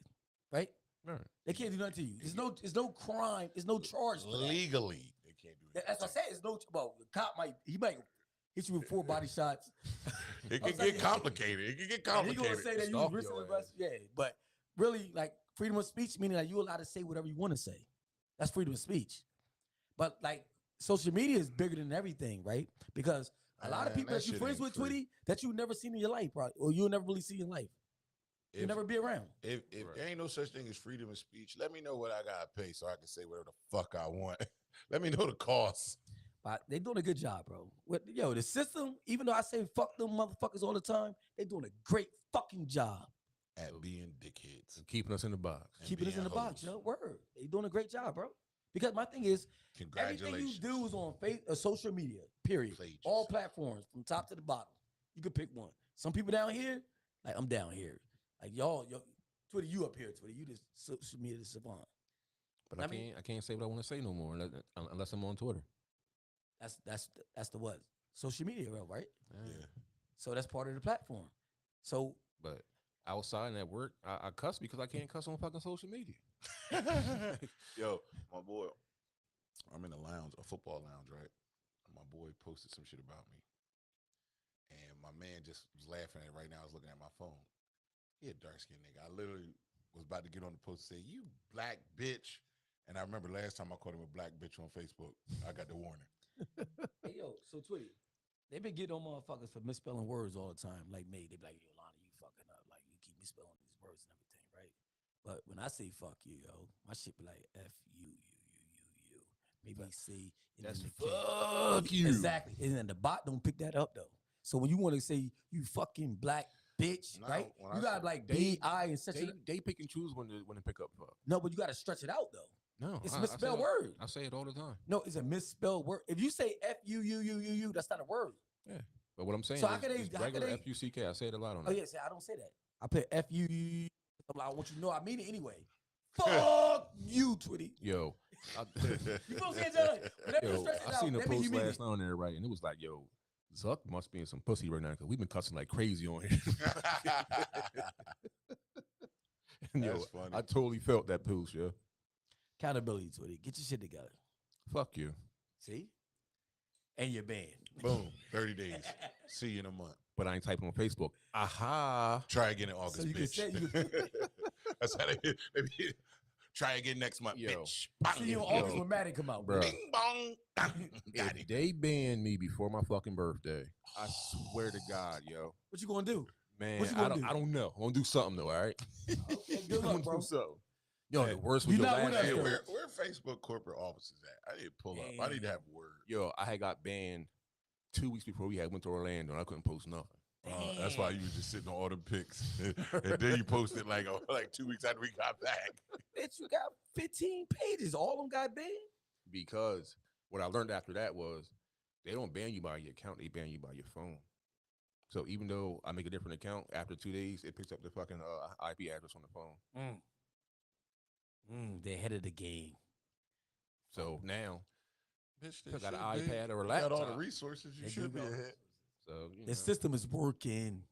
right? Right. They can't do nothing to you. There's no crime. There's no charge for that. Legally, they can't do it. As I said, it's no. Well, the cop might hit you with 4 body shots. It I'm can saying- get complicated. It can get And he gonna complicated. say that you Stalk was risking your the rest. Yeah, but really, like freedom of speech meaning that you allowed to say whatever you want to say. That's freedom of speech. But like social media is bigger than everything, right? Because a lot of Man, people that that you shit friends ain't with, free. Twitty, that you never seen in your life, probably, or you'll never really see in life. You'll If- never be around. If Right. there ain't no such thing as freedom of speech, let me know what I gotta pay so I can say whatever the fuck I want. Let me know the cost. But they doing a good job, bro. Yo, the system, even though I say fuck them motherfuckers all the time, they doing a great fucking job. At being dickheads. Keeping us in the box. and Keeping us in being the box, hoes. yo. Word. They doing a great job, bro. Because my thing is, everything Congratulations. you do is on social media, period. Played All yourself. platforms, from top to the bottom. You can pick one. Some people down here, like I'm down here. Like y'all, Twitter, you up here, Twitter. You just social media savant. But I I mean- can't say what I want to say no more unless I'm on Twitter. That's the what? Social media, right? Yeah. So that's part of the platform. So But outside and at work, I cuss because I can't cuss on fucking social media. Yo, my boy, I'm in a lounge, a football lounge, right? My boy posted some shit about me. And my man just was laughing at it right now. I was looking at my phone. He a dark-skinned nigga. I literally was about to get on the post and say, you black bitch. And I remember last time I called him a black bitch on Facebook, I got the warning. hey, yo, so Twitty, they been getting on motherfuckers for misspelling words all the time. Like me, they be like, yo, Lonnie, you fucking up. Like you keep misspelling these words and everything, right? But when I say fuck you, yo, my shit be like F you. Maybe C. And That's then the K. fuck you. Exactly. And then the bot don't pick that up though. So when you want to say you fucking black bitch, No, right? when You I got say- like B-I and such They pick and choose when to pick up fuck. No, but you got to stretch it out though. No, It's I a misspelled say it- word. I say it all the time. No, it's a misspelled word. If you say F-U-U-U-U-U, that's not a word. But what I'm saying So is, how can they- is how can regular they- F-U-C-K. I say it a lot on Oh that. yeah, see, I don't say that. I put F-U-U-U. I want you to know I mean it anyway. Fuck you, Twitty. Yo, You know what I'm saying, John? Whenever you yo, stretch it I out, seen a that mean post you mean last it. night on there, right? And it was like, yo, Zuck must be in some pussy right now because we've been cussing like crazy on here. And yo, That's funny. I totally felt that post, yo. Accountability, Twitty. Get your shit together. Fuck you. See? And you're banned. Boom. 30 days. See you in a month. But I ain't typing on Facebook. Aha. Try again in August, So you can bitch. say you That's how they maybe try again next month, Yo. bitch. see you in August when Madden come out, Bro. Bing bong. Got If it. they banned me before my fucking birthday, I swear to God, yo. What you gonna do? Man, What you gonna do? I don't know. I'm gonna do something though, all right? Okay, good I'm luck, gonna bro. do something. Yo, Hey, the worst was you your not with last us, Hey, year. though. where Facebook corporate offices at? I need to pull up. I need to have word. Yo, I had got banned 2 weeks before we went to Orlando and I couldn't post nothing. That's why you was just sitting on all the pics, and then you posted like 2 weeks after we got back. Bitch, you got 15 pages. All of them got banned. Because what I learned after that was they don't ban you by your account, they ban you by your phone. So even though I make a different account, after 2 days, it picks up the fucking IP address on the phone. They're ahead of the game. So now, Bitch, I got an should be. iPad or a You got all the laptop. resources. You They should do be got- ahead. So you The know, system is working.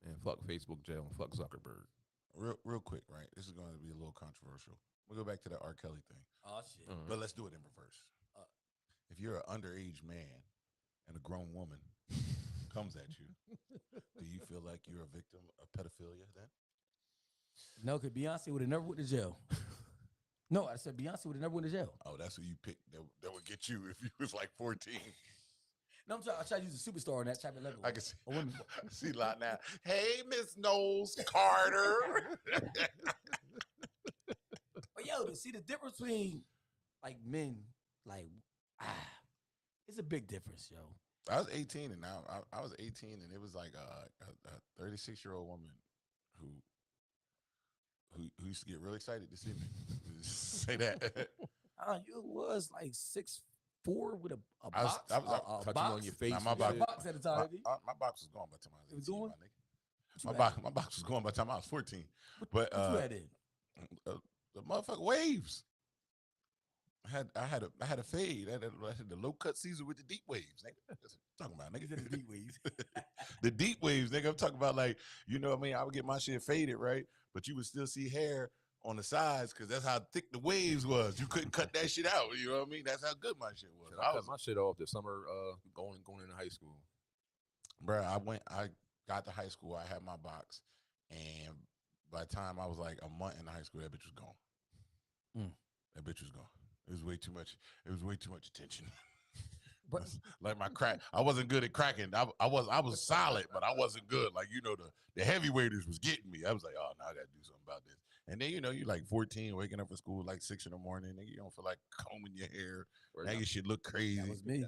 and fuck Facebook jail and fuck Zuckerberg. Real quick, right? This is going to be a little controversial. We'll go back to that R. Kelly thing, Oh shit. but let's do it in reverse. If you're an underage man and a grown woman comes at you, do you feel like you're a victim of pedophilia then? No, because Beyonce would have never went to jail. No, I said Beyonce would have never went to jail. Oh, that's who you picked. That would get you if you was like 14. No, I try to use a superstar on that type of level. I can see, A woman. I can see a lot now. Hey, Miss Knowles Carter. But yo, to see the difference between like men, like it's a big difference, yo. I was 18 and now I was 18 and it was like a 36-year-old woman who used to get really excited to see me. Say that. You was like 6'4" with a I was- box, I was- a Touching box. on your face. Nah, and my You had a shit. box at the time. didn't you? my box was gone by the time I It was was 18, gone? my nigga. What you had? My box was gone by the time I was 14. But What you had in? the motherfucking waves. I had a fade. I had the low cut Caesar with the deep waves. Nigga. That's what I'm talking about, He nigga. said the deep waves. The deep waves, nigga. I'm talking about like, you know what I mean? I would get my shit faded, right? But you would still see hair on the sides because that's how thick the waves was. You couldn't cut that shit out. You know what I mean? That's how good my shit was. I cut my shit off this summer going into high school. Bro, I got to high school. I had my box. And by the time I was like a month in high school, that bitch was gone. That bitch was gone. It was way too much. It was way too much attention. But Like my crack, I wasn't good at cracking. I was solid, but I wasn't good. Like, you know, the heavyweighters was getting me. I was like, oh, now I got to do something about this. And then, you know, you like 14, waking up for school like 6 in the morning. Nigga, you don't feel like combing your hair. Now your shit look crazy. that was me.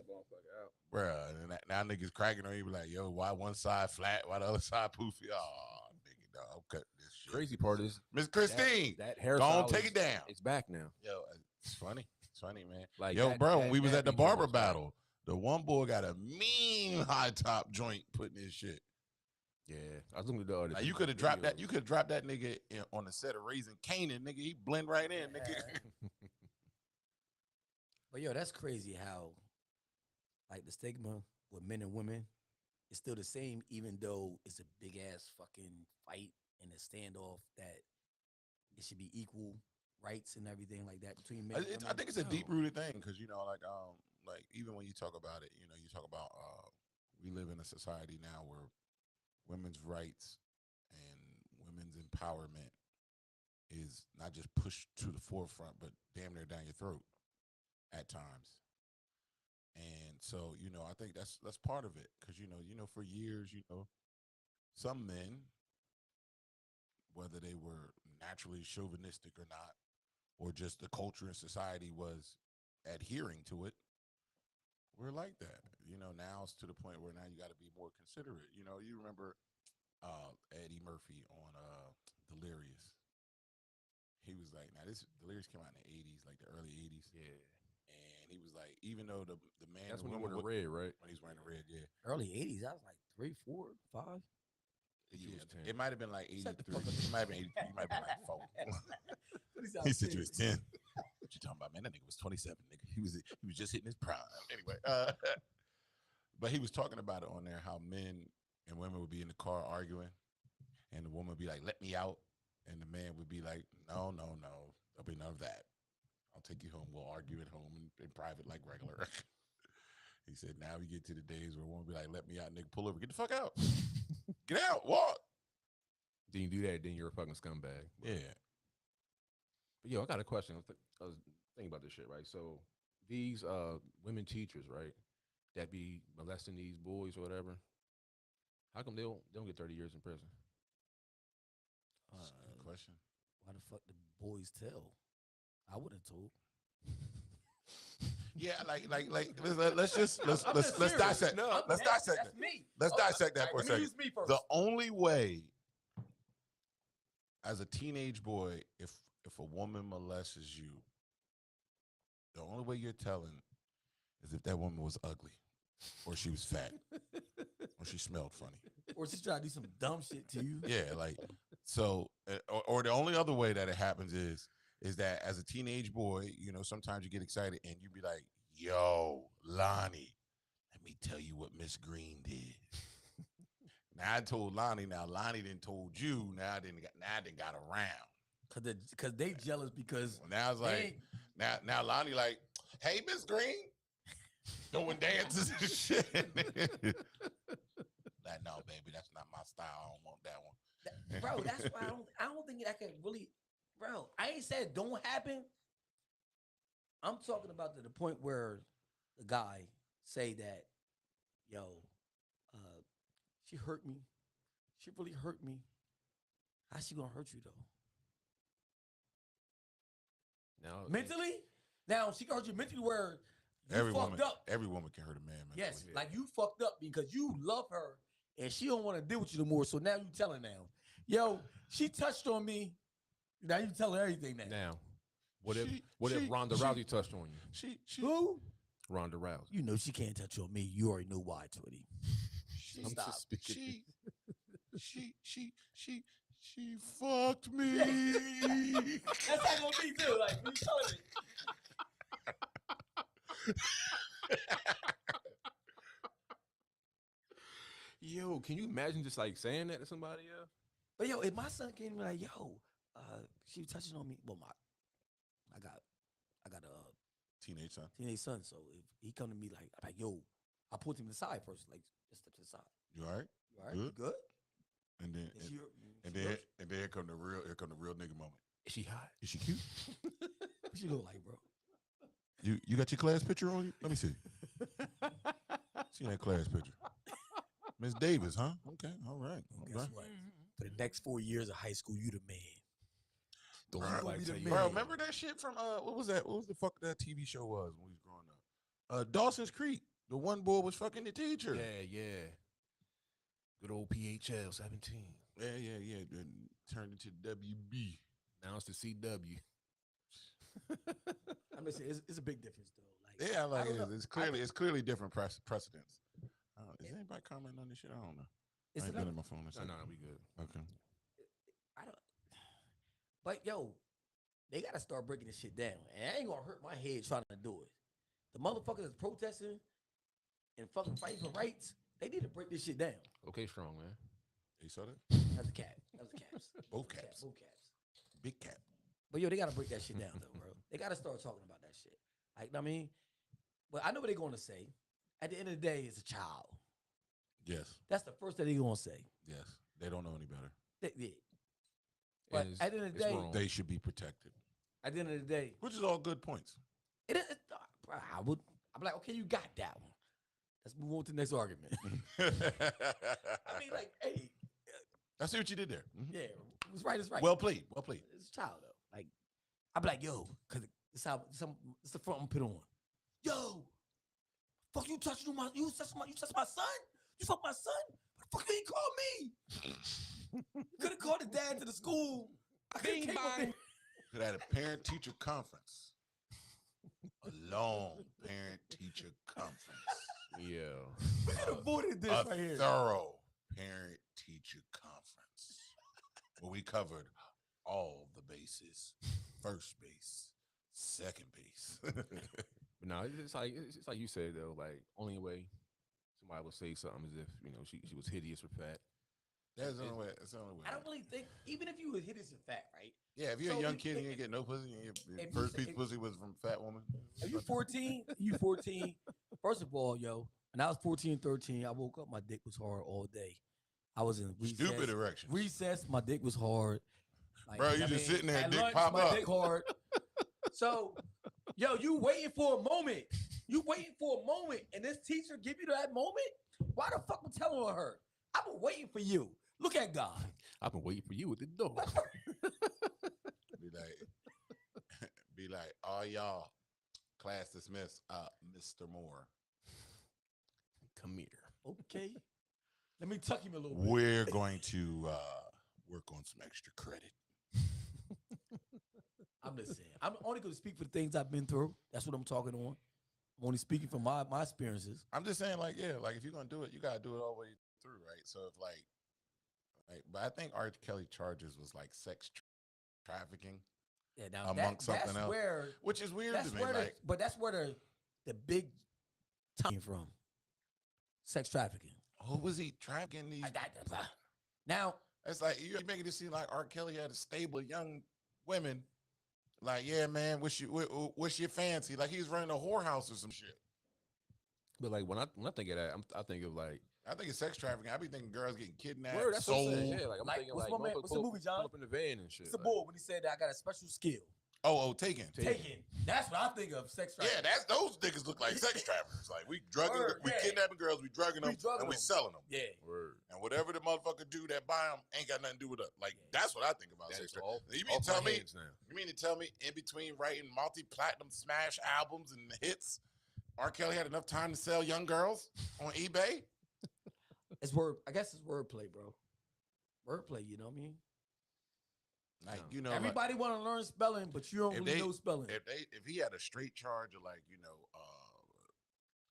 Bruh, and now niggas cracking on you, be like, yo, why one side flat, why the other side poofy? Oh, nigga, dog, I'm cutting this shit. Crazy part is Miss Christine, that hairstyle. don't take it down. It's back now. Yo, it's funny. It's funny, man. Like Yo, that- bro, when that- we was that at the BG barber was back. battle, the one boy got a mean high top joint putting his shit. Yeah, I was looking at the other. Now, you could have dropped that. You could have dropped that nigga on the set of Raising Canaan, nigga. He blend right in, nigga. But yo, that's crazy how like the stigma with men and women is still the same, even though it's a big ass fucking fight and a standoff that it should be equal rights and everything like that between men. and I women. think it's a No. deep rooted thing because you know, like even when you talk about it, you know, you talk about we live in a society now where women's rights and women's empowerment is not just pushed to the forefront, but damn near down your throat at times. And so, you know, I think that's part of it because you know, for years, you know, some men, whether they were naturally chauvinistic or not, or just the culture and society was adhering to it, we're like that. You know, now it's to the point where now you got to be more considerate. You know, you remember Eddie Murphy on Delirious. He was like, now this Delirious came out in the 80s, like the early 80s. Yeah, And he was like, even though the man that's and when he woman wore the red, right? when he's wearing the red, yeah. Early 80s, I was like 3, 4, 5. Yeah, was 10. it might have been like 83. Shut the fuck up. It might have been 83. It might have been like 4. He said you was 10. What you talking about, man? That nigga was 27, nigga. He was just hitting his prime. Anyway, but he was talking about it on there how men and women would be in the car arguing, and the woman would be like, "Let me out," And the man would be like, no, there'll be none of that. I'll take you home. We'll argue at home in private like regular. He said, now we get to the days where one will be like, let me out, nigga, pull over. Get the fuck out. Get out. Walk. Then you do that, then you're a fucking scumbag. Yeah. But yo, I got a question. I was thinking about this shit, right? So these women teachers, right, that be molesting these boys or whatever, how come they don't get 30 years in prison? That's a good question. Why the fuck the boys tell? I would have told. Yeah, let's dissect. No, let's dissect that's that. me. Let's dissect that for a Let me second. use me first. The only way, as a teenage boy, if a woman molests you, the only way you're telling is if that woman was ugly, or she was fat, or she smelled funny. Or she try to do some dumb shit to you. Yeah, like so, or the only other way that it happens is that as a teenage boy, you know, sometimes you get excited and you be like, "Yo, Lonnie, let me tell you what Miss Green did." Now I told Lonnie. Now Lonnie didn't told you. Now I didn't got around. Cause they jealous because Now it's like now Lonnie like, "Hey, Miss Green," doing dances and shit. Like, no, baby, that's not my style. I don't want that one. bro, that's why I don't think that can really, bro. I ain't said it don't happen. I'm talking about to the point where the guy say that, yo, she hurt me. She really hurt me. How's she gonna hurt you though? Now Mentally? Now she gonna hurt you mentally where you Every fucked woman, up. every woman can hurt a man. Mentally. Yes, like you fucked up because you love her and she don't want to deal with you no more. So now you tell her now, yo, she touched on me. Now you tell her everything now. Now, what if she- Ronda Rousey touched on you? She Who? Ronda Rousey. You know she can't touch on me. You already know why, Twitty. I'm Stop. just speaking. she fucked me. That's how gonna be too. Like you telling it. Yo, can you imagine just like saying that to somebody else? But yo, if my son came to me like, yo, she was touching on me. Well, I got a Teenage son. teenage son. So if he come to me like, I'm like, yo, I pulled him to the side first, like just step to the side. You all right? You all right? You good? And then And she- and she then hurt and then here come the real nigga moment. Is she hot? Is she cute? you? What she look like, bro? You got your class picture on you? Let me see. See that class picture. Miss Davis, huh? Okay, all right. All Guess right. what? For the next 4 years of high school, you the man. Don't Bro, nobody tell you. Bro, remember that shit from what was that? What was the fuck that TV show was when we was growing up? Dawson's Creek. The one boy was fucking the teacher. Yeah. Good old PHL 17. Yeah. Then turned into WB. Now it's the CW. I'm gonna say it's a big difference though. Like Yeah, like I don't know. it's clearly different precedents. Is anybody commenting on this shit? I don't know. It's I ain't another- been in my phone. No, we good. Okay. I don't. But yo, they gotta start breaking this shit down. And I ain't gonna hurt my head trying to do it. The motherfuckers that's protesting and fucking fighting for rights, they need to break this shit down. Okay, strong man. You saw that? That's a cap. That was the caps. Both caps. Both caps. Big cap. But yo, they gotta break that shit down though, bro. They gotta start talking about that shit. Like, I mean, but I know what they're gonna say. At the end of the day, it's a child. Yes. That's the first thing they're gonna say. Yes. They don't know any better. Yeah. But And at the end of the it's day, wrong. They should be protected. at the end of the day, Which is all good points. it is. Bro, I'm like, okay, you got that one. Let's move on to the next argument. I mean, like, hey, I see what you did there. Mhm. yeah, it was right. It's right. Well played. Well played. It's a child though. Like, I'm like, yo, cause it's how it's the front I'm put on. Yo, fuck you touching my you touch my son? You fuck my son? What the fuck you ain't call me? You could have called his dad to the school. I could have came up there. Could have had a parent teacher conference. A long parent teacher conference. Yeah. We could have avoided this A right here. thorough parent teacher conference where we covered all the bases. First base, second base. But no, it's like you said though. Like only way somebody would say something is if she was hideous or fat. That's the only way. That's the only way. I don't really think, even if you would hit, it's a fact, right? Yeah, if you're So a young if- kid and if- you ain't get no pussy, your if first you- piece of if- pussy was from a fat woman. Are you 14? You 14? First of all, yo, when I was 14, 13, I woke up, my dick was hard all day. I was in recess. Stupid erections. Recess, my dick was hard. Like, Bro, you I just mean, sitting there, at dick lunch, pop my up. dick hard. So, yo, you waiting for a moment. You waiting for a moment, and this teacher give you that moment? Why the fuck I'm telling her? I've been waiting for you. Look at God. I've been waiting for you at the door. Be like, all y'all, class dismissed. Mr. Moore. Come here. Okay. Let me tuck him a little bit. We're going to work on some extra credit. I'm just saying. I'm only going to speak for the things I've been through. That's what I'm talking on. I'm only speaking from my experiences. I'm just saying, like, yeah, like if you're gonna do it, you gotta do it all the way through, right? So if like, but I think R. Kelly charges was like sex trafficking Yeah, now amongst that's something else, where which is weird that's to me. where Like, but that's where the big time came from. Sex trafficking. who was he trafficking these? Now, It's like you're making it seem like R. Kelly had a stable of young women. Like, yeah, man, what's your fancy? Like he's running a whorehouse or some shit. But like when I think of that, I think of like I think it's sex trafficking. I be thinking girls getting kidnapped, word, that's what I'm sold. saying. Yeah, like I'm Like, thinking what's like my man- motherfucker what's the movie, John? pull up in the van and shit. it's the like, bull when he said that I got a special skill. Oh, taken. Taken. That's what I think of sex Yeah, trafficking. that's those niggas look like sex traffickers. Like we drugging, Word, we yeah. kidnapping girls, we drugging them, and we selling them. Yeah. Word. And whatever the motherfucker do that buy them ain't got nothing to do with us. Like that's what I think about That sex is all. trafficking. You mean to off tell my me? hands now. You mean to tell me in between writing multi-platinum smash albums and hits, R. Kelly had enough time to sell young girls on eBay? It's word. I guess it's wordplay, bro. Wordplay. You know what I mean? Like No. you know, like, Everybody want to learn spelling, but you don't if really they- know spelling. if he had a straight charge of like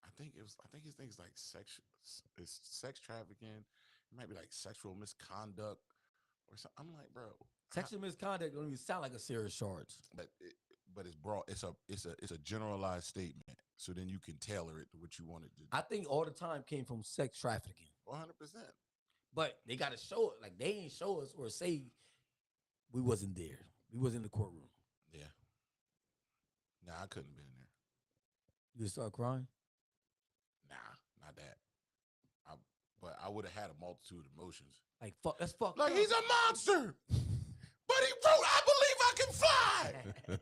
I think his thing's like it's sex trafficking. It might be like sexual misconduct or something. I'm like, bro, Sexual misconduct don't even sound like a serious charge. but it's broad. It's a generalized statement. So then you can tailor it to what you want it to. I think all the time came from sex trafficking, 100%. but they got to show it. Like they ain't show us or say we wasn't there. We was in the courtroom. Yeah. Nah, I couldn't have been in there. You just start crying. Nah, not that. But I would have had a multitude of emotions. Like fuck. That's fucked Like up. he's a monster. But he wrote, I believe I can fly.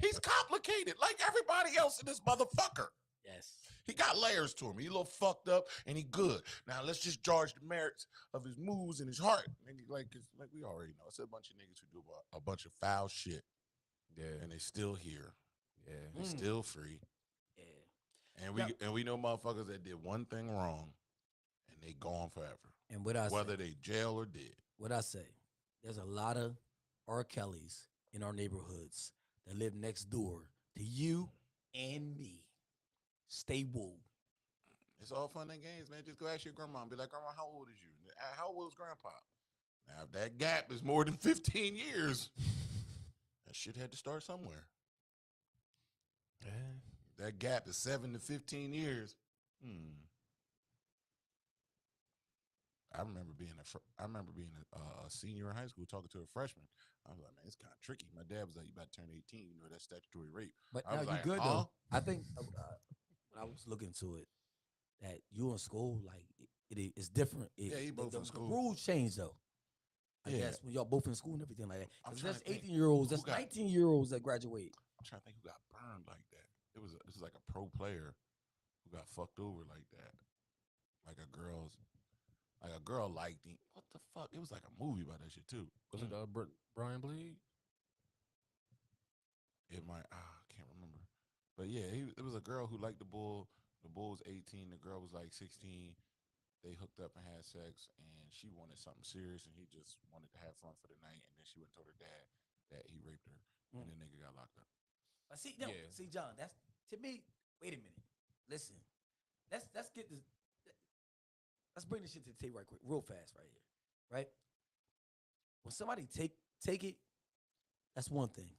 He's complicated like everybody else in this motherfucker. Yes. He got layers to him. He a little fucked up and he good. Now let's just judge the merits of his moves and his heart. Like we already know. It's a bunch of niggas who do a bunch of foul shit. Yeah. And they still here. Yeah. They still free. Yeah. And we know motherfuckers that did one thing wrong and they gone forever. And what I Whether say, they jail or dead. what I say, there's a lot of R. Kellys in our neighborhoods that live next door to you and me. Stay woke. It's all fun and games, man. Just go ask your grandma and be like, Grandma, how old is you? How old is Grandpa? Now, if that gap is more than 15 years, that shit had to start somewhere. That gap is 7 to 15 years. I remember being a senior in high school talking to a freshman. I was like, man, it's kind of tricky. My dad was like, you about to turn 18. You know, that's statutory rape. But I now was you like, good huh? though. I think when I was looking to it, that you in school, like it's different. Yeah, you both in the school. rules change though. I Yeah. guess when y'all both in school and everything like that. I'm 'Cause trying there's to think 18-year-olds, who there's got- 19-year-olds that graduate. I'm trying to think who got burned like that. This is like a pro player who got fucked over like that. Like a girl liked him. What the fuck? It was like a movie about that shit too. Was it Brian Bleed? It might I can't remember. But yeah, it was a girl who liked the bull. The bull was 18, the girl was like 16. They hooked up and had sex, and she wanted something serious, and he just wanted to have fun for the night. And then she went and told her dad that he raped her, and the nigga got locked up. But see, no, Yeah. see, John, that's to me. Wait a minute. Listen, let's get this. Let's bring this shit to the table right quick, real fast, right here, right? When somebody take it, that's one thing.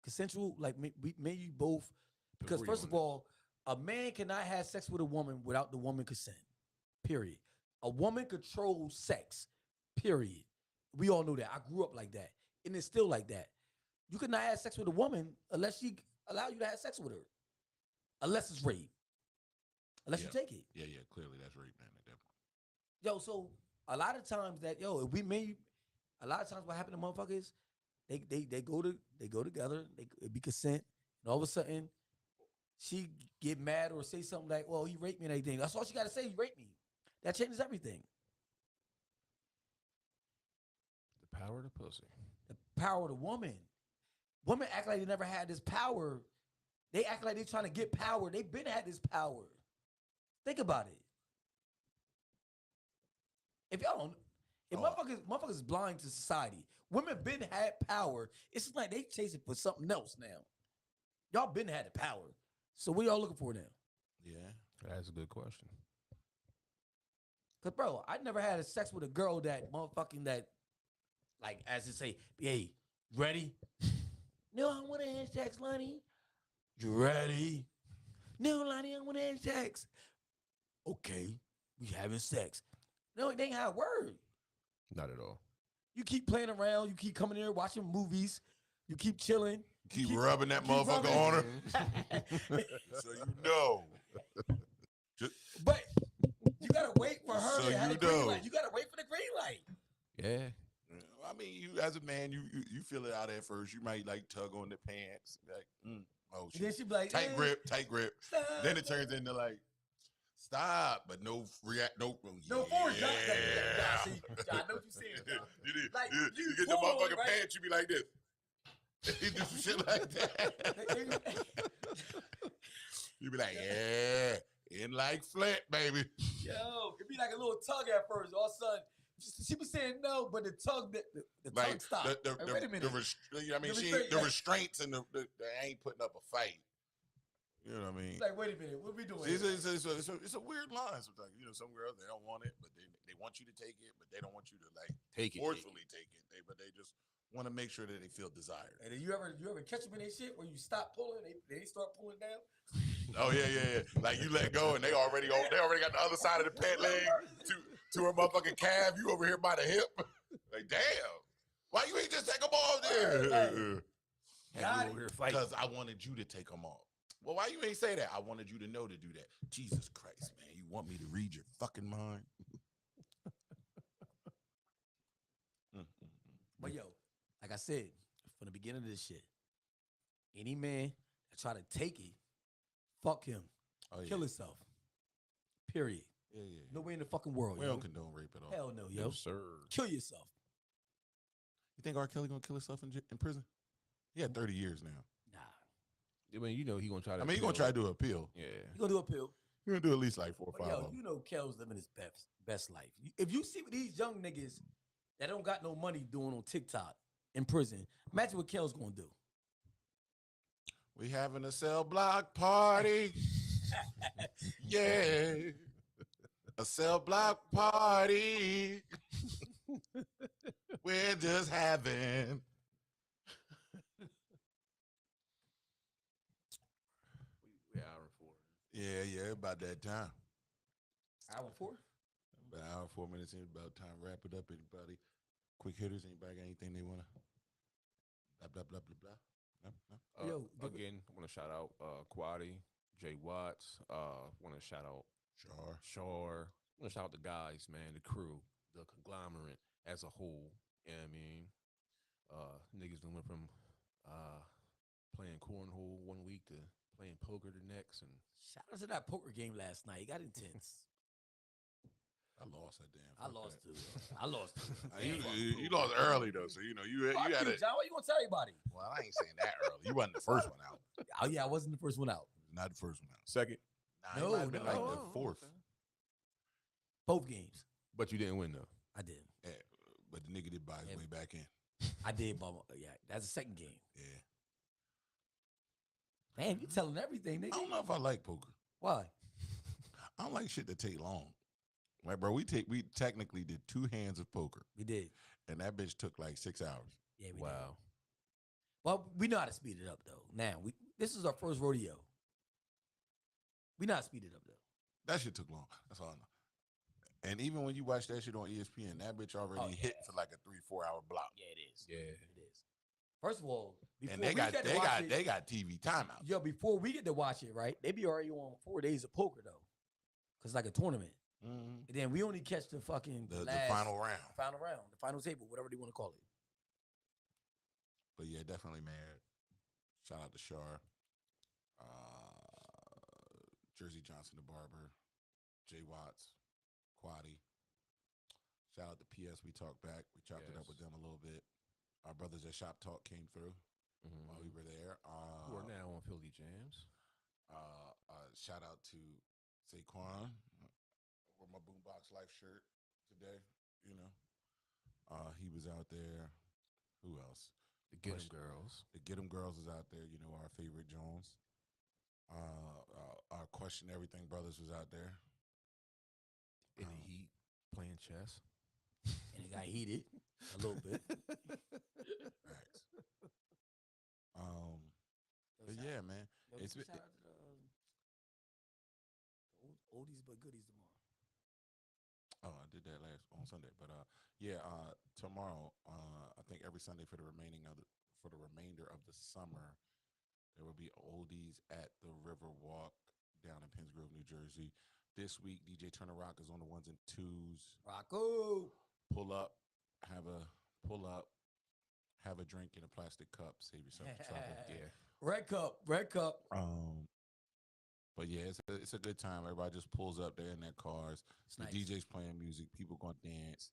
Consensual, like maybe you both, because Agree first on of all, a man cannot have sex with a woman without the woman consent. Period. A woman controls sex. Period. We all know that. I grew up like that, and it's still like that. You cannot have sex with a woman unless she allow you to have sex with her, unless it's rape, unless you take it. Yeah, clearly that's rape, man, at that point. Yo, so a lot of times that if we may, a lot of times what happen to motherfuckers, they go together, it be consent, and all of a sudden she get mad or say something like, "Well, he raped me and everything." That's all she got to say. He raped me. That changes everything. The power of the pussy. The power of the woman. Women act like they never had this power. They act like they're trying to get power. They've been had this power. Think about it. If y'all don't, if motherfuckers is blind to society, women been had power. It's just like they chasing for something else now. Y'all been had the power. So what y'all looking for now? Yeah. That's a good question. Cause bro, I never had a sex with a girl that motherfucking that, like as to say, hey, ready? No, I want to have sex, Lonnie. You ready? No, Lonnie, I want to have sex. Okay, we having sex. No, it ain't how it works. Not at all. You keep playing around. You keep coming here watching movies. You keep chilling. Keep rubbing that motherfucker on her. So you know. But you gotta wait for her So to have you the green know. light. You gotta wait for the green light. Yeah. I mean, you as a man, you feel it out at first. You might like tug on the pants, like, oh And then shit, she be like, tight grip. Stop. Then it turns into like, stop, but no react, no forward. yeah. See, I know what you're saying. You Like, you you get the pull on, motherfucking right? pants, you be like this. You do some shit like that. You be like, yeah, in like Flint, baby. Yo, it be like a little tug at first. All of a sudden, she be saying no, but the tug, the Like tongue stopped. the Like, wait a minute. you know what I mean, The the restraints and they ain't putting up a fight. You know what I mean? It's like, wait a minute, what we doing? See, here? it's a weird line sometimes. You know, some girls they don't want it, but they want you to take it, but they don't want you to like forcefully take it. But they just want to make sure that they feel desired. And then you ever catch them in their shit where you stop pulling, they start pulling down? Oh yeah. Like you let go and they already got the other side of the pant leg to her motherfucking calf. You over here by the hip. Like damn, why you ain't just take them off there? Because I wanted you to take them off. Well, why you ain't say that? I wanted you to know to do that. Jesus Christ, man, you want me to read your fucking mind? But yo, like I said, from the beginning of this shit, any man that try to take it, fuck him. Oh, yeah. Kill himself. Period. Yeah. No way in the fucking world, We yo. don't condone rape at all. Hell no, yo. No, sir. Kill yourself. You think R. Kelly gonna kill himself in prison? He had 30 years now. I mean, you know he gonna try to. I mean, he gonna try to do an appeal. Yeah. You gonna do a pill. He gonna do at least like 4 or 5 Yo, of them. you know Kel's living his best life. If you see what these young niggas that don't got no money doing on TikTok in prison, imagine what Kel's gonna do. We having a cell block party. Yeah. A cell block party. We're just having. We hour and 4. Yeah, about that time. Hour 4? About an hour, 4 minutes in, about time to wrap it up. Anybody? Quick hitters, anybody got anything they wanna? Blah, blah, blah, blah, blah. No? Yo, Again, I want to shout out Quaddy, Jay Watts. Want to shout out Shar. I want to shout out the guys, man, the crew, the conglomerate as a whole. You know what I mean? Niggas done went from playing cornhole one week to playing poker the next. And shout out to that poker game last night. It got intense. I lost that damn. I lost too. I lost too. You lost early though, so you know you Fuck had you, it. John. What you gonna tell everybody? Well, I ain't saying that early. You wasn't the first one out. Oh yeah, I wasn't the first one out. Not the first one out. second, Nah, it might have been like the fourth. Both games. but you didn't win though. I did. Yeah, but the nigga did buy his way back in. I did, but yeah, that's the second game. Yeah. Man, you telling everything, nigga. I don't know if I like poker. Why? I don't like shit that take long. Like, bro, we technically did 2 hands of poker. We did. And that bitch took like 6 hours. Yeah, we did. Wow. Well, we know how to speed it up though. Now this is our first rodeo. We know how to speed it up though. That shit took long. That's all I know. And even when you watch that shit on ESPN, that bitch already hit for like a 3-4 hour block. Yeah, it is. Yeah. It is. First of all, before And they we got get to watch it, they got TV timeouts. yo, before we get to watch it, right? They be already on 4 days of poker though, cause it's like a tournament. Mm-hmm. And then we only catch the fucking The last final round. the final table, whatever they want to call it. But yeah, definitely, man. Shout out to Shar, Jersey Johnson, the barber, Jay Watts, Quaddy. Shout out to PS. We talked back. We chopped it up with them a little bit. Our brothers at Shop Talk came through while we were there. Who are now on Philly Jams. Shout out to Saquon. Wore my Boombox Life shirt today. You know, he was out there. Who else? The Get 'em Girls. The Get 'em Girls is out there. You know, our favorite Jones. Our Question Everything Brothers was out there. In the heat, playing chess. And it got heated a little bit. Thanks. But yeah, man. It's shout out to the oldies but goodies tomorrow. Oh, I did that on Sunday, but yeah, tomorrow, I think every Sunday for the remainder of the summer, there will be oldies at the Riverwalk down in Pennsgrove, New Jersey. This week, DJ Turner Rock is on the 1s and 2s. Rocco. Pull up, have a drink in a plastic cup. Save yourself the trouble. Yeah. Red cup. But yeah, it's a good time. Everybody just pulls up there in their cars. The Nice. DJ's playing music. People gonna dance.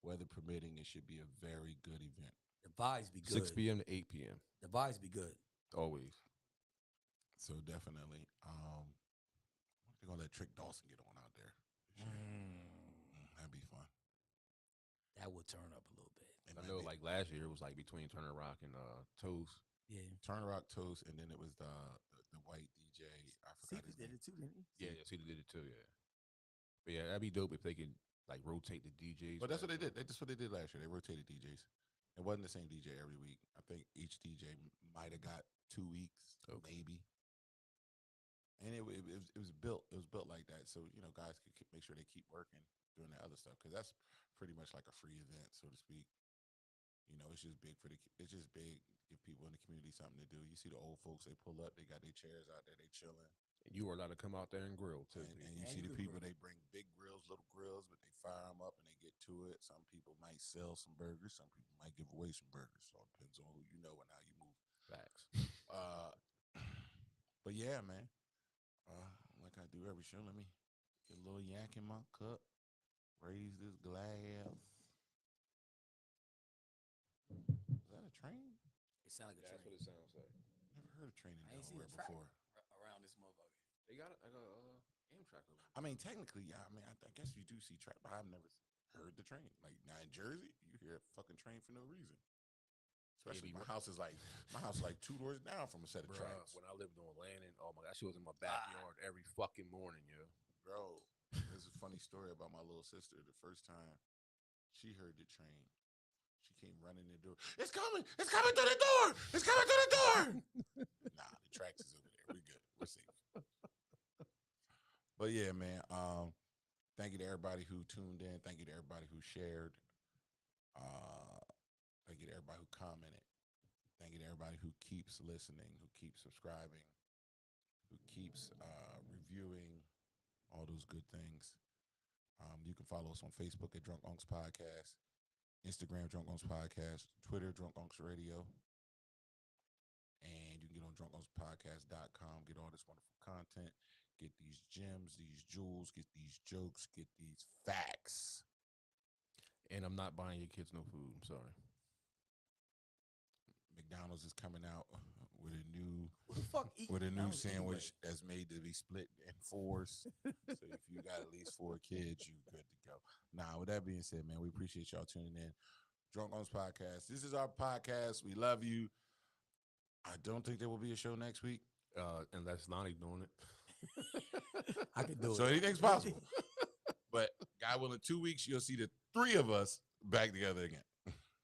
Weather permitting, it should be a very good event. The vibes be good. 6 p.m. to 8 p.m. The vibes be good. Always. So definitely, they're gonna let Trick Dawson get on out there. That'd be fun. That would turn up a little bit. And I know, like last year, it was like between Turner Rock and Toast. Yeah. Turner Rock Toast, and then it was the white DJ. I forgot Secret his did name. it too, didn't he? Yeah, Cedar did it too. Yeah. But yeah, that'd be dope if they could like rotate the DJs. But that's what they did. That's what they did last year. They rotated DJs. It wasn't the same DJ every week. I think each DJ might have got 2 weeks, maybe. And it was built. It was built like that, so you know, guys could make sure they keep working doing that other stuff, because that's pretty much like a free event, so to speak. You know, it's just big it's just big. Give people in the community something to do. You see the old folks, they pull up, they got their chairs out there, they chilling. And you are allowed to come out there and grill too. And you see the people, they bring big grills, little grills, but they fire them up and they get to it. Some people might sell some burgers. Some people might give away some burgers. So it depends on who you know and how you move. Facts. But yeah, man. Like I do every show, let me get a little yak in my cup. Raise this glass. Is that a train? It sounds like a That's train. what it sounds like. Never heard a train in I ain't seen a Delaware track before. around this motherfucker. They got Amtrak over. I mean, technically, yeah. I mean, I guess you do see track, but I've never heard the train. Like now in Jersey, you hear a fucking train for no reason. Especially my house is like 2 doors down from a set of Bruh, tracks. when I lived on Landon, oh my God, she was in my backyard every fucking morning, yo. Bro, there's a funny story about my little sister. The first time she heard the train, she came running the door. It's coming! It's coming through the door! It's coming through the door! Nah, the tracks is over there. We're good. We're safe. But yeah, man. Thank you to everybody who tuned in. Thank you to everybody who shared. Thank you to everybody who commented. Thank you to everybody who keeps listening, who keeps subscribing, who keeps reviewing, all those good things. You can follow us on Facebook at Drunk Unks Podcast, Instagram Drunk Unks Podcast, Twitter Drunk Unks Radio, and you can get on drunkunkspodcast.com, get all this wonderful content, get these gems, these jewels, get these jokes, get these facts. And I'm not buying your kids no food. I'm sorry. McDonald's is coming out with a new Who the fuck eat McDonald's sandwich that's made to be split in 4s. So if you got at least 4 kids, you good to go. Now, with that being said, man, we appreciate y'all tuning in. Drunk Unks Podcast. This is our podcast. We love you. I don't think there will be a show next week. Unless Lonnie doing it. I can do it. So anything's possible. But God willing, 2 weeks, you'll see the 3 of us back together again.